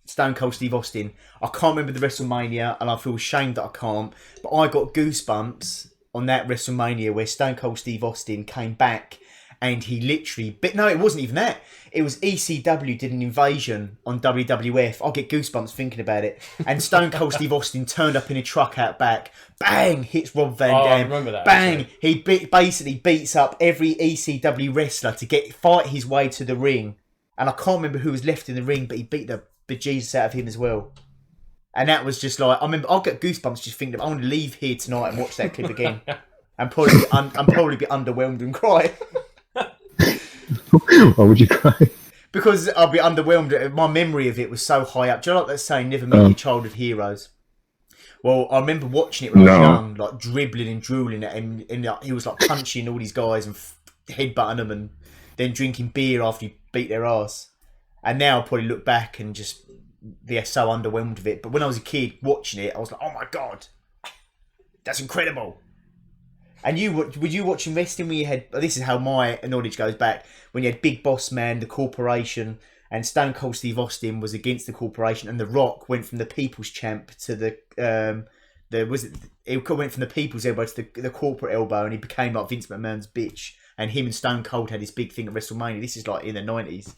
Stone Cold Steve Austin. I can't remember the WrestleMania, and I feel ashamed that I can't, but I got goosebumps on that WrestleMania where Stone Cold Steve Austin came back and he literally... But no, it wasn't even that. It was ECW did an invasion on WWF. I get goosebumps thinking about it. And Stone Cold Steve Austin turned up in a truck out back. Bang! Hits Rob Van Dam. I remember that. Bang! Actually. He basically beats up every ECW wrestler to fight his way to the ring. And I can't remember who was left in the ring, but he beat the bejesus out of him as well. And that was just like... I remember I'll get goosebumps just thinking, I want to leave here tonight and watch that clip again. And probably be underwhelmed and cry. Why would you cry? Because I'll be underwhelmed. My memory of it was so high up. Do you know like that saying, never meet your childhood heroes? Well, I remember watching it when I was young, like dribbling and drooling at him, and like, he was like punching all these guys and headbutting them, and then drinking beer after he beat their ass. And now I probably look back and just they're so underwhelmed with it. But when I was a kid watching it, I was like, oh my god, that's incredible. And were you watching wrestling when you had? This is how my knowledge goes back. When you had Big Boss Man, the Corporation, and Stone Cold Steve Austin was against the Corporation, and The Rock went from the People's Champ to it went from the People's Elbow to the Corporate Elbow, and he became like Vince McMahon's bitch. And him and Stone Cold had this big thing at WrestleMania. This is like in the 90s.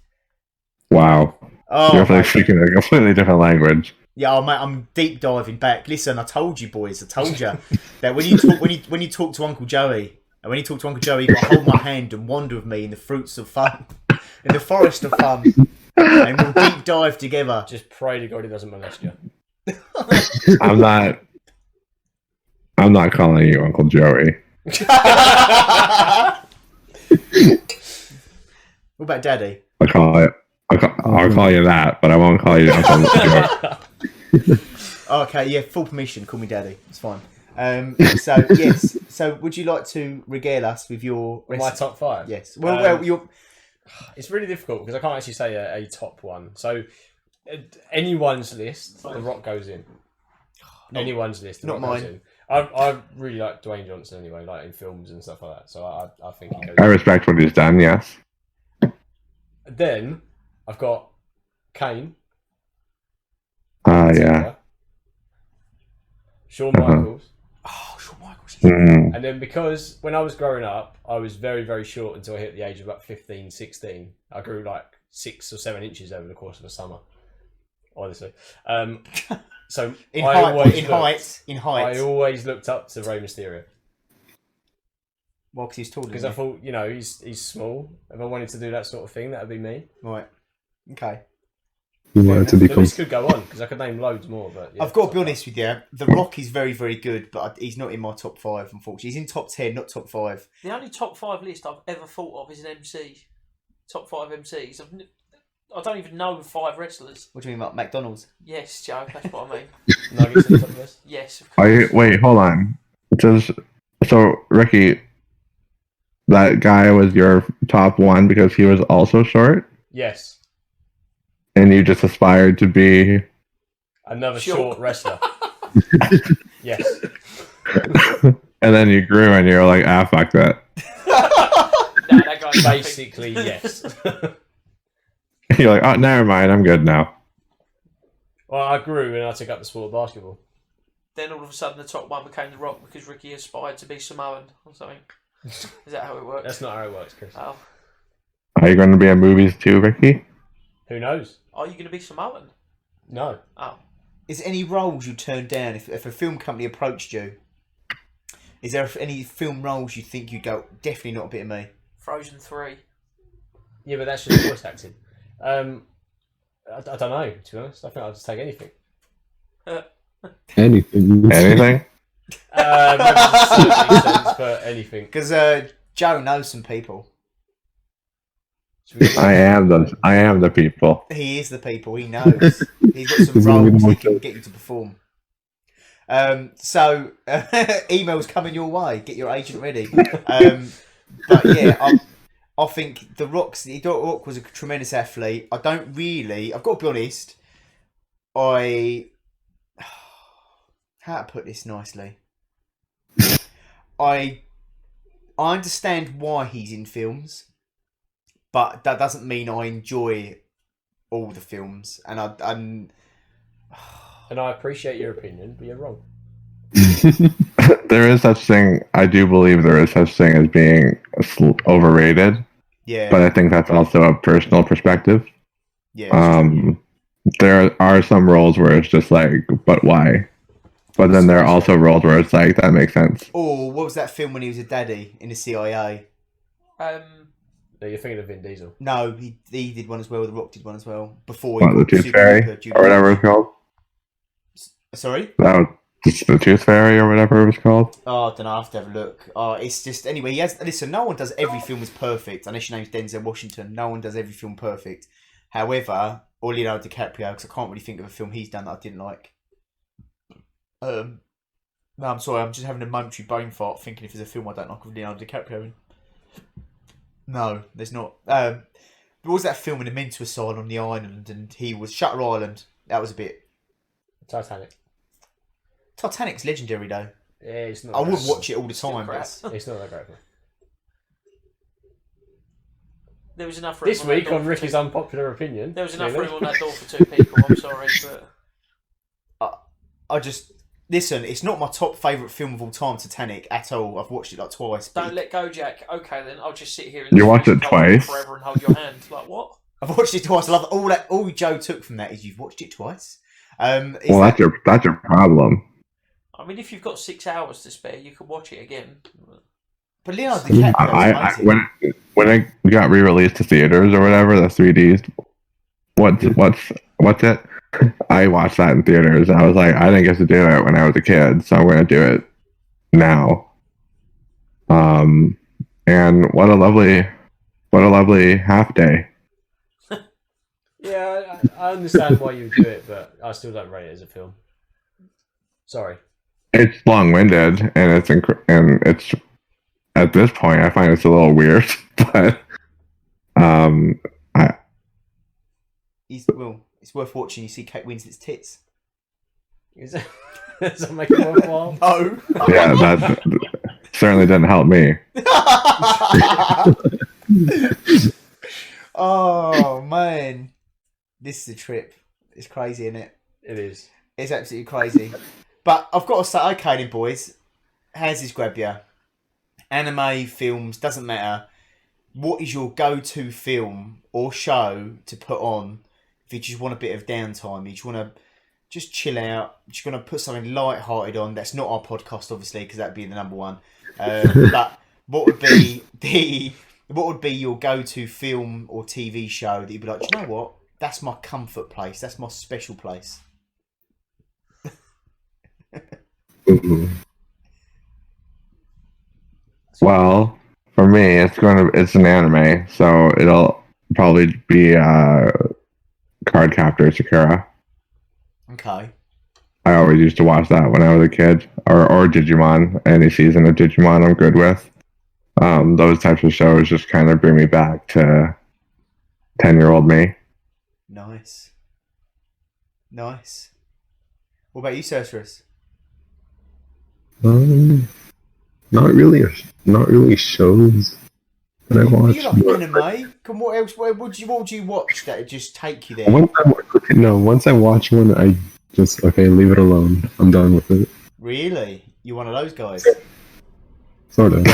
Wow. Oh, you're like speaking a completely different language. Yeah, mate, I'm deep diving back. Listen, I told you, boys. I told you that when you talk to Uncle Joey, and when you talk to Uncle Joey, you got to hold my hand and wander with me in the fruits of fun, in the forest of fun, and we'll deep dive together. Just pray to God he doesn't molest you. I'm not calling you Uncle Joey. What about Daddy? I'll call you that, but I won't call you Uncle Joey. Okay, yeah, full permission. Call me Daddy. It's fine. So yes. So would you like to regale us with your My top 5? Yes. Well, you're. It's really difficult because I can't actually say a top one. So anyone's list, The Rock goes in. Anyone's list, The Rock goes in. I really like Dwayne Johnson anyway, like in films and stuff like that. So I think he goes I respect what he's done, yes. Then I've got Kane. Yeah. Shawn Michaels. Oh, Shawn Michaels. Mm. And then because when I was growing up, I was very, very short until I hit the age of about 15, 16. I grew like 6 or 7 inches over the course of a summer, honestly. So in height. I always looked up to Rey Mysterio. Well, because he's taller. Because I thought, he's small. If I wanted to do that sort of thing, that would be me. Right. Okay. You wanted to become. This could go on because I could name loads more, but yeah, I've got to be honest with you. The Rock is very, very good, but he's not in my top 5. Unfortunately, he's in top 10, not top 5. The only top 5 list I've ever thought of is an MC. Top 5 MCs. I don't even know 5 wrestlers. What do you mean about McDonald's? Yes, Joe. That's what I mean. Nuggets in the top list. Yes, of course. Wait, hold on. So Ricky, that guy was your top 1 because he was also short? Yes. And you just aspired to be Another short wrestler. Yes. And then you grew and you're like, fuck that. Nah, that guy's Basically, yes. You're like, oh, never mind, I'm good now. Well, I grew and I took up the sport of basketball. Then all of a sudden the top 1 became The Rock because Ricky aspired to be Samoan or something. Is that how it works? That's not how it works, Chris. Oh. Are you going to be in movies too, Ricky? Who knows? Are you going to be Samoan? No. Oh. Is there any roles you turned down if a film company approached you? Is there any film roles you think you'd go, definitely not a bit of me? Frozen 3. Yeah, but that's just voice acting. I don't know, to be honest. I think I'll just take anything. Anything. Anything? Maybe just silly sense, but anything. Because Joe knows some people. I am the people. He is the people. He knows. He's got some roles he can get you to perform. So emails coming your way. Get your agent ready. But yeah, I think The Rock was a tremendous athlete. I've got to be honest. How to put this nicely? I understand why he's in films. But that doesn't mean I enjoy all the films, and And I appreciate your opinion, but you're wrong. There is such thing. I do believe there is such thing as being overrated. Yeah. But I think that's also a personal perspective. Yeah. There are some roles where it's just like, but why? But then there are also roles where it's like, that makes sense. Or what was that film when he was a daddy in the CIA? No, you're thinking of Vin Diesel. No, he did one as well. The Rock did one as well before. What, the Tooth Fairy or whatever it's called. Sorry. That It's the Tooth Fairy or whatever it was called. Oh, I don't know. I have to have a look. Oh, it's just anyway. He has. Listen, no one does every film as perfect unless your name's Denzel Washington. No one does every film perfect. However, or Leonardo DiCaprio, because I can't really think of a film he's done that I didn't like. No, I'm sorry. I'm just having a momentary brain fart thinking if there's a film I don't like with Leonardo DiCaprio in. No, there's not. There was that film in a mental asylum on the island, and he was Shutter Island. That was a bit. Titanic. Titanic's legendary though. Yeah, it's not. I wouldn't watch it all the time, crap. but It's not that great. There was enough room This on that week door on for Ricky's two- unpopular opinion. There was enough clearly. room on that door for 2 people. I'm sorry, but I just listen. It's not my top favourite film of all time, Titanic, at all. I've watched it like twice. don't let go, Jack. Okay, then I'll just sit here and You watched it twice? forever and hold your hand. Like what? I've watched it twice. I love all that. All Joe took from that is you've watched it twice. Well, that's your problem. I mean, if you've got 6 hours to spare, you could watch it again. But Leonardo DiCaprio is amazing. When it got re-released to theaters or whatever, the 3Ds. What's it? I watched that in theaters. And I was like, I didn't get to do it when I was a kid, so I'm going to do it now. And what a lovely half day. Yeah, I understand why you would do it, but I still don't rate it as a film. Sorry. It's long-winded, and it's at this point I find it's a little weird, but it's worth watching. You see Kate Winslet's tits. Does that make it worthwhile? No. yeah, that certainly didn't help me. Oh man, this is a trip. It's crazy, isn't it? It is. It's absolutely crazy. But I've got to say, okay then, boys. How's this grab you? Anime, films, doesn't matter. What is your go-to film or show to put on if you just want a bit of downtime? You just want to just chill out. You just want to put something light-hearted on. That's not our podcast, obviously, because that'd be the number one. But what would be your go-to film or TV show that you'd be like, you know what? That's my comfort place. That's my special place. Well, for me, it's an anime, so it'll probably be Card Captor Sakura. Okay. I always used to watch that when I was a kid, or Digimon. Any season of Digimon, I'm good with. Those types of shows just kind of bring me back to 10-year-old me. Nice. What about you, Cerberus? Not really shows that I watch. You like anime? Come, what else? What would you watch that would just take you there? Once I watch one, I just leave it alone. I'm done with it. Really? You one of those guys? Sort of.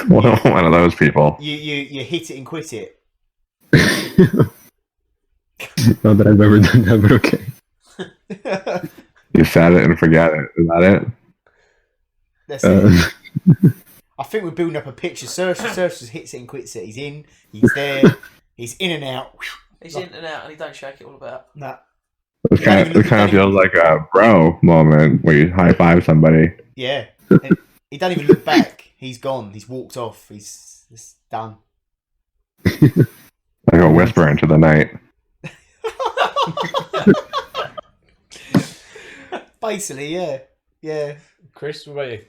One of those people. You hit it and quit it. Not that I've ever done that, but okay. You set it and forget it. Is that it? That's it. I think we're building up a picture. Cerberus just hits it and quits it. He's in. He's there. He's in and out. He's in and out, and he don't shake it all about. Nah. It kind of feels like a bro moment where you high five somebody. Yeah. He don't even look back. He's gone. He's walked off. He's done. Like a whisper into the night. Basically, yeah. Chris, what about you?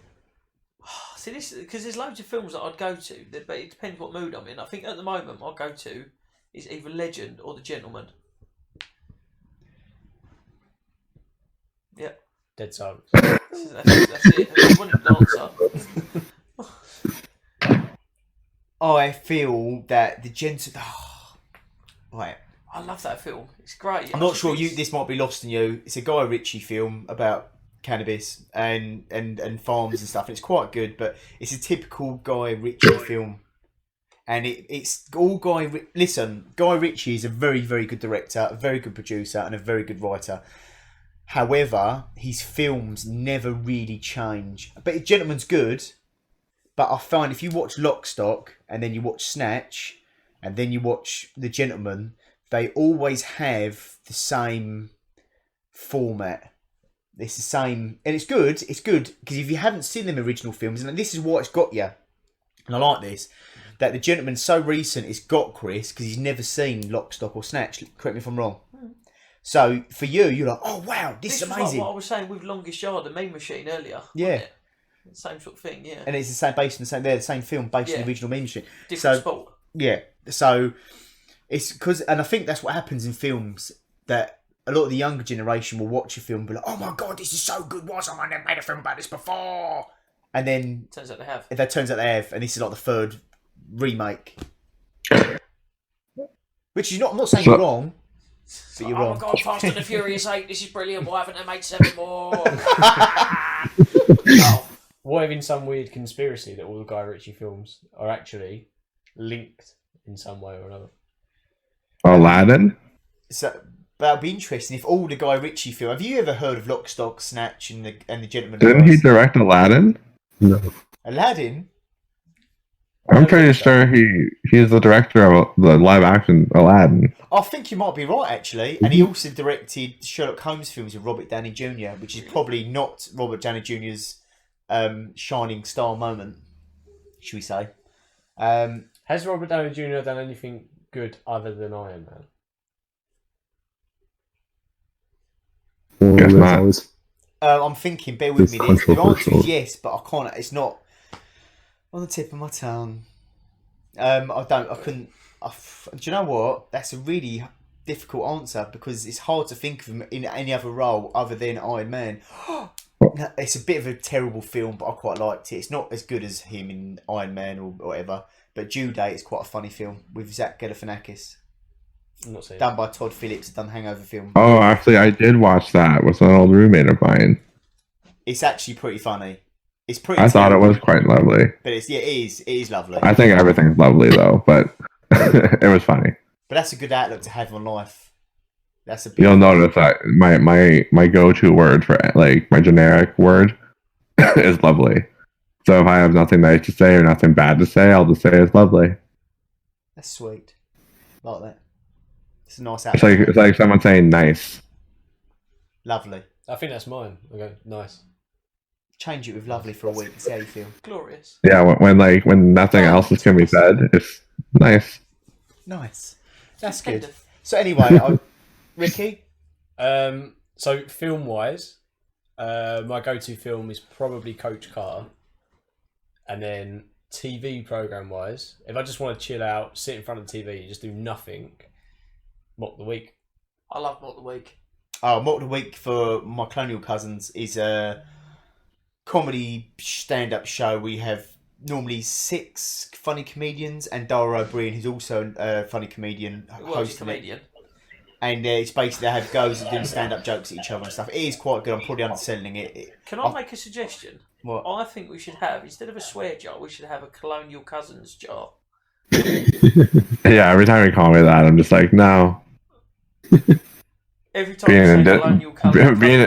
See, this because there's loads of films that I'd go to, but it depends what mood I'm in. I think at the moment my go-to is either Legend or The Gentleman. Yep. Dead silence. That's it. I wanted an answer. I feel that the right. I love that film. It's great. I'm not sure this might be lost on you. It's a Guy Ritchie film about cannabis and farms and stuff. And it's quite good, but it's a typical Guy Ritchie film. And it's all Listen, Guy Ritchie is a very, very good director, a very good producer, and a very good writer. However, his films never really change. But Gentleman's good, but I find if you watch Lock, Stock, and then you watch Snatch, and then you watch The Gentleman, they always have the same format. It's the same, and it's good. It's good because if you haven't seen them original films, and this is what it's got you, and I like this, that The Gentleman's so recent, it's got Chris because he's never seen Lock, Stock or Snatch. Correct me if I'm wrong. So for you, you're like, oh wow, this is amazing. Like what I was saying with Longest Yard and Mean Machine earlier. Yeah. Same sort of thing, yeah. And it's the same, based on the same. They're the same film based on the original Mean Machine. Different sport. Yeah. So it's because, and I think that's what happens in films, that a lot of the younger generation will watch a film and be like, oh my god, this is so good. Why has someone never made a film about this before? And then turns out they have. That turns out they have, and this is like the third remake. Which is not. I'm not saying you're wrong. But you're wrong. Oh my god, Fast and the Furious 8, this is brilliant. Why haven't they made 7 more? What if in some weird conspiracy that all the Guy Ritchie films are actually linked in some way or another? Aladdin? So that'd be interesting if all the Guy Ritchie film. Have you ever heard of Lock, Stock, Snatch and the Gentleman? Didn't he direct Aladdin? No. Aladdin? I'm pretty sure he's the director of the live action Aladdin. I think you might be right, actually. And he also directed Sherlock Holmes films with Robert Downey Jr., which is probably not Robert Downey Jr.'s shining star moment, should we say. Has Robert Downey Jr. done anything good other than Iron Man? Guess not. I'm thinking, bear with me. The answer is yes, but I can't. It's not on the tip of my tongue. I couldn't. Do you know what? That's a really difficult answer because it's hard to think of him in any other role other than Iron Man. It's a bit of a terrible film, but I quite liked it. It's not as good as him in Iron Man or whatever, but Due Date is quite a funny film with Zach Galifianakis. I'm not saying done by Todd Phillips, done Hangover film. Oh, actually, I did watch that with an old roommate of mine. It's actually pretty funny. It's pretty. I thought it was quite lovely. But it is lovely. I think everything's lovely though, but it was funny. But that's a good outlook to have on life. That's a. You'll notice that my go-to word for like my generic word is lovely. So if I have nothing nice to say or nothing bad to say, I'll just say it's lovely. That's sweet. Like that. It's a nice outlook. It's like someone saying nice. Lovely. I think that's mine. Okay, nice. Change it with lovely for a week and see how you feel. Glorious. Yeah, when nothing else is going to be said, it's nice. Nice. That's good. So anyway, Ricky? So film-wise, my go-to film is probably Coach Carter. And then TV program-wise, if I just want to chill out, sit in front of the TV, just do nothing, Mock the Week. I love Mock the Week. Oh, Mock the Week for my Colonial Cousins is a comedy stand-up show. We have normally 6 funny comedians and Dara O'Brien, who's also a funny comedian, hosting it. And it's basically they have goes and doing stand-up jokes at each other and stuff. It is quite good. I'm probably underselling it. Can I make a suggestion? What? I think we should have, instead of a swear jar, we should have a Colonial Cousins jar. Yeah, every time you call me that, I'm just like, no. Every time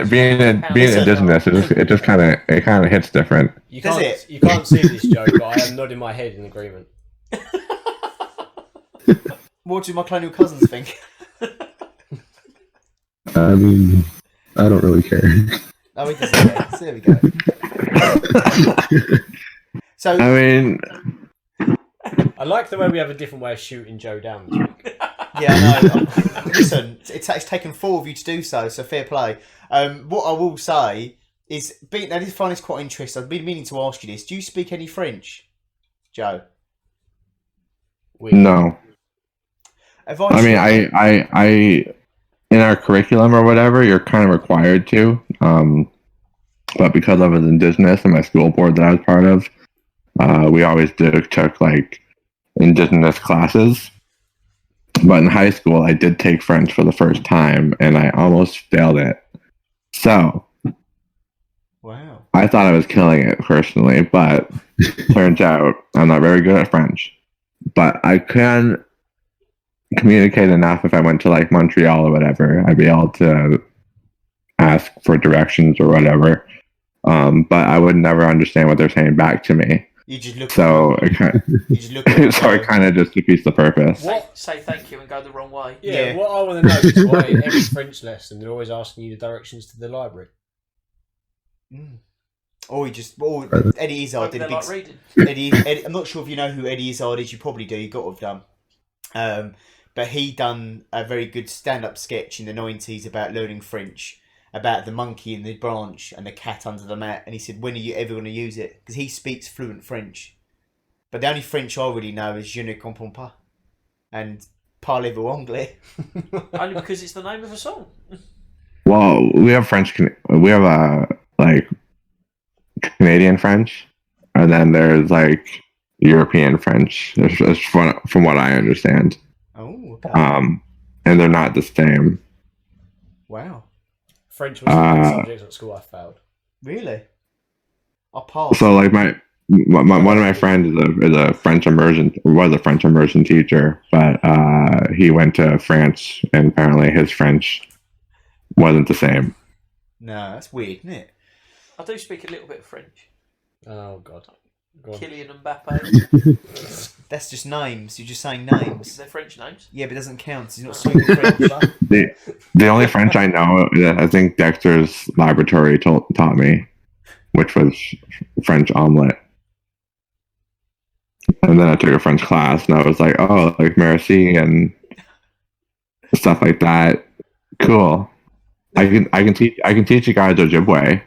being indigenous, it just kind of hits different. You can't see this joke, but I am nodding my head in agreement. What do my Colonial Cousins think? I mean, I don't really care. Oh, he doesn't care. So there we go. So I mean, I like the way we have a different way of shooting Joe down this week. Yeah, I know. Listen, it's taken 4 of you to do so fair play. What I will say is, I did find this quite interesting. I've been meaning to ask you this. Do you speak any French, Joe? No. I mean, I in our curriculum or whatever, you're kind of required to. But because I was indigenous in my school board that I was part of, we always took like indigenous classes. But in high school, I did take French for the first time, and I almost failed it. So, wow, I thought I was killing it personally, but turns out I'm not very good at French. But I can communicate enough if I went to like Montreal or whatever. I'd be able to ask for directions or whatever. But I would never understand what they're saying back to me. You just look. So it kind of just defeats the purpose. Say thank you and go the wrong way. Yeah. What I want to know is why every French lesson they're always asking you the directions to the library. Or Eddie Izzard did a Like big. reading. Eddie, I'm not sure if you know who Eddie Izzard is. You probably do. You got to have done. But he done a very good stand-up sketch in the 90s about learning French, about the monkey in the branch and the cat under the mat. And he said, when are you ever going to use it? Because he speaks fluent French. But the only French I really know is Je ne comprends pas and Parlez-vous anglais. Only because it's the name of a song. Well, we have French. We have like Canadian French, and then there's like European French. That's from what I understand. Oh, okay. And they're not the same. Wow. French was one of the subjects at school I failed. Really? I passed. So like one of my friends is a French immersion, was a French immersion teacher, but he went to France, and apparently his French wasn't the same. No, that's weird, isn't it? I do speak a little bit of French. Oh God. Go on. Kylian Mbappe. That's just names. You're just saying names. They're French names. Yeah, but it doesn't count. You're not speaking French. The only French I know, I think Dexter's laboratory taught me, which was French omelette. And then I took a French class, and I was like, oh, like merci and stuff like that. Cool. I can teach you guys Ojibwe,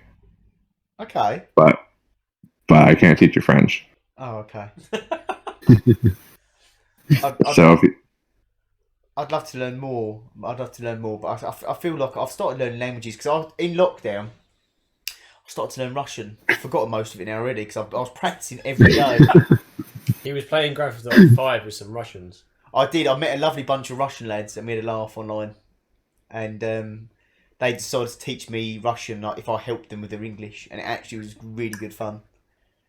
Okay. but I can't teach you French. Oh, okay. I'd love to learn more. But I feel like I've started learning languages because in lockdown I started to learn Russian. I've forgotten most of it now already because I was practicing every day. He was playing Grand Theft Auto 5 with some Russians. I did. I met a lovely bunch of Russian lads and we had a laugh online, and they decided to teach me Russian like if I helped them with their English, and it actually was really good fun.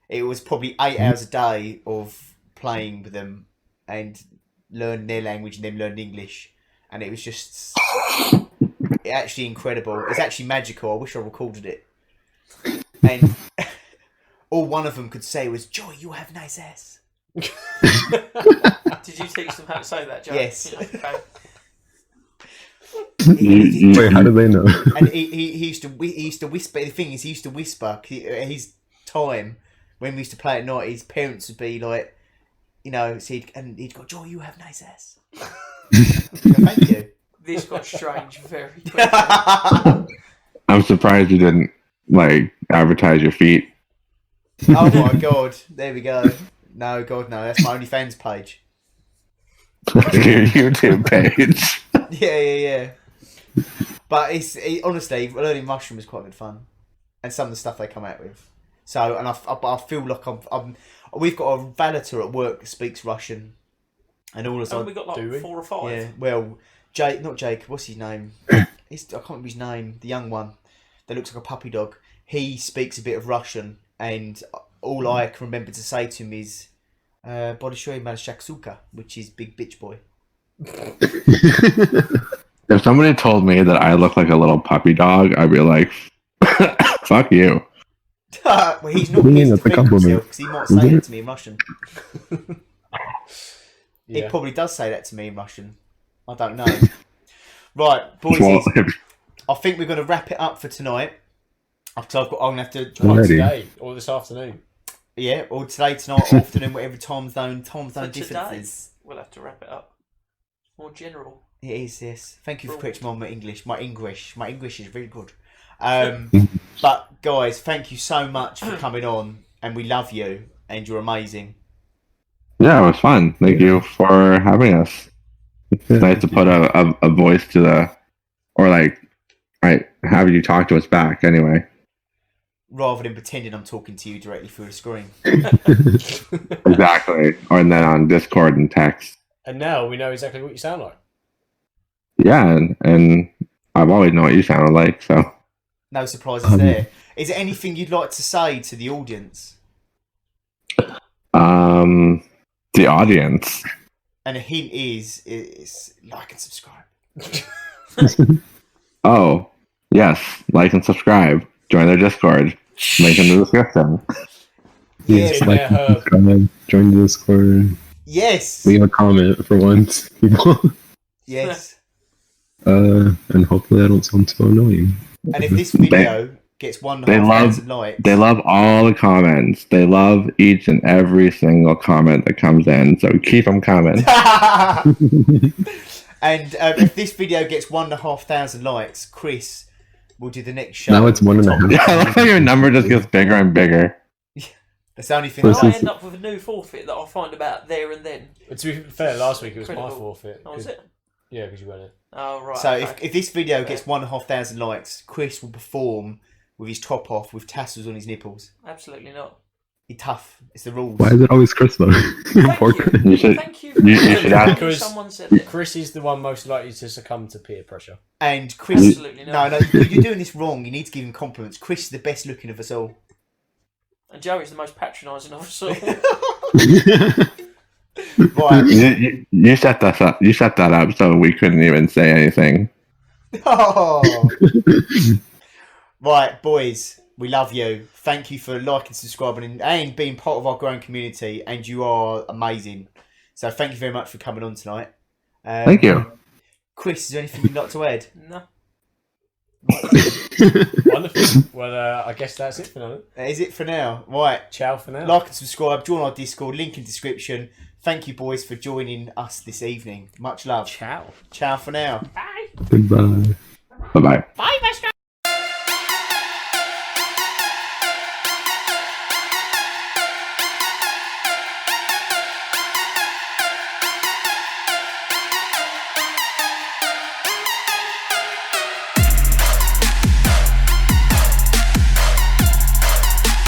It was probably 8 hours a day of playing with them and learning their language and them learning English, and it was just actually incredible. It's actually magical. I wish I recorded it. And all one of them could say was, "Joy, you have nice ass." Did you teach them how to say that, Joe? Yes. Yeah, okay. Wait, how do they know? And he used to whisper. The thing is, he used to whisper. At his time when we used to play at night, his parents would be like, you know, so he'd go, "Joy, you have nice ass." Thank you. This got strange very quickly. I'm surprised you didn't like advertise your feet. Oh my god! There we go. No, God, no. That's my OnlyFans page. Your YouTube page. Yeah. But honestly, learning Russian was quite good fun, and some of the stuff they come out with. So, and I feel like we've got a valeter at work that speaks Russian, and all of We got like 4 or 5. Yeah, well, not Jake. What's his name? I can't remember his name. The young one that looks like a puppy dog. He speaks a bit of Russian, and all I can remember to say to him is "Bodishoy Malshaksuka," which is big bitch boy. If somebody told me that I look like a little puppy dog, I'd be like, "Fuck you." Well, he's not What do you mean? here to That's a defend compliment. himself because he might say that to me in Russian. He Yeah. probably does say that to me in Russian. I don't know. Right, boys. Well, I think we're going to wrap it up for tonight. I'm going to have to. One Alrighty. today or this afternoon. Yeah, or today, tonight, afternoon, whatever time zone For differences. We'll have to wrap it up. More general. It is, yes. Thank you for correcting my English. My English is very good. But guys, thank you so much for coming on, and we love you, and you're amazing. yeah, it was fun. Thank you for having us. It's nice to put a voice to or like, have you talk to us back anyway. Rather than pretending I'm talking to you directly through the screen. Exactly. Or then on Discord and text. And now we know exactly what you sound like. Yeah, and I've always known what you sounded like, so. No surprises there. Is there anything you'd like to say to the audience? The audience. And a hint is like and subscribe. Oh, yes. Like and subscribe. Join their Discord. Link in the description. Yes. In there, Herb. Comment, join the Discord, Yes. leave a comment for once, people. Yes. And hopefully I don't sound so annoying. And if this video gets 1 They love 1,000 likes. They love all the comments. They love each and every single comment that comes in. So keep them coming. And if this video gets 1,500 likes, Chris will do the next show. Now it's 1.5. Yeah, I love how your number just gets bigger and bigger. That's the only thing. This I is- end up with a new forfeit that I'll find about there and then. But to be fair, last week it was my Incredible. forfeit. Oh, was it? Yeah, because you weren't it. Oh, right. So okay. if this video gets 1,500 likes, Chris will perform with his top off with tassels on his nipples. Absolutely not. He's tough. It's the rules. Why is it always Chris though? Poor Thank Chris. you. You should- Thank you. you should ask- Because Someone said it. Chris is the one most likely to succumb to peer pressure. And Chris, Absolutely not. no, you're doing this wrong. You need to give him compliments. Chris is the best looking of us all. And Joey's the most patronising of us all. Right. You set that up. You set that up so we couldn't even say anything. Oh. Right, boys, we love you. Thank you for liking, subscribing, and being part of our growing community. And you are amazing. So thank you very much for coming on tonight. Thank you. Chris, is there anything you'd like to add? No. Wonderful. Well, I guess that's it for now. That is it for now. Right. Ciao for now. Like and subscribe. Join our Discord. Link in description. Thank you, boys, for joining us this evening. Much love. Ciao. Ciao for now. Bye. Goodbye. Bye bye. Bye, Master.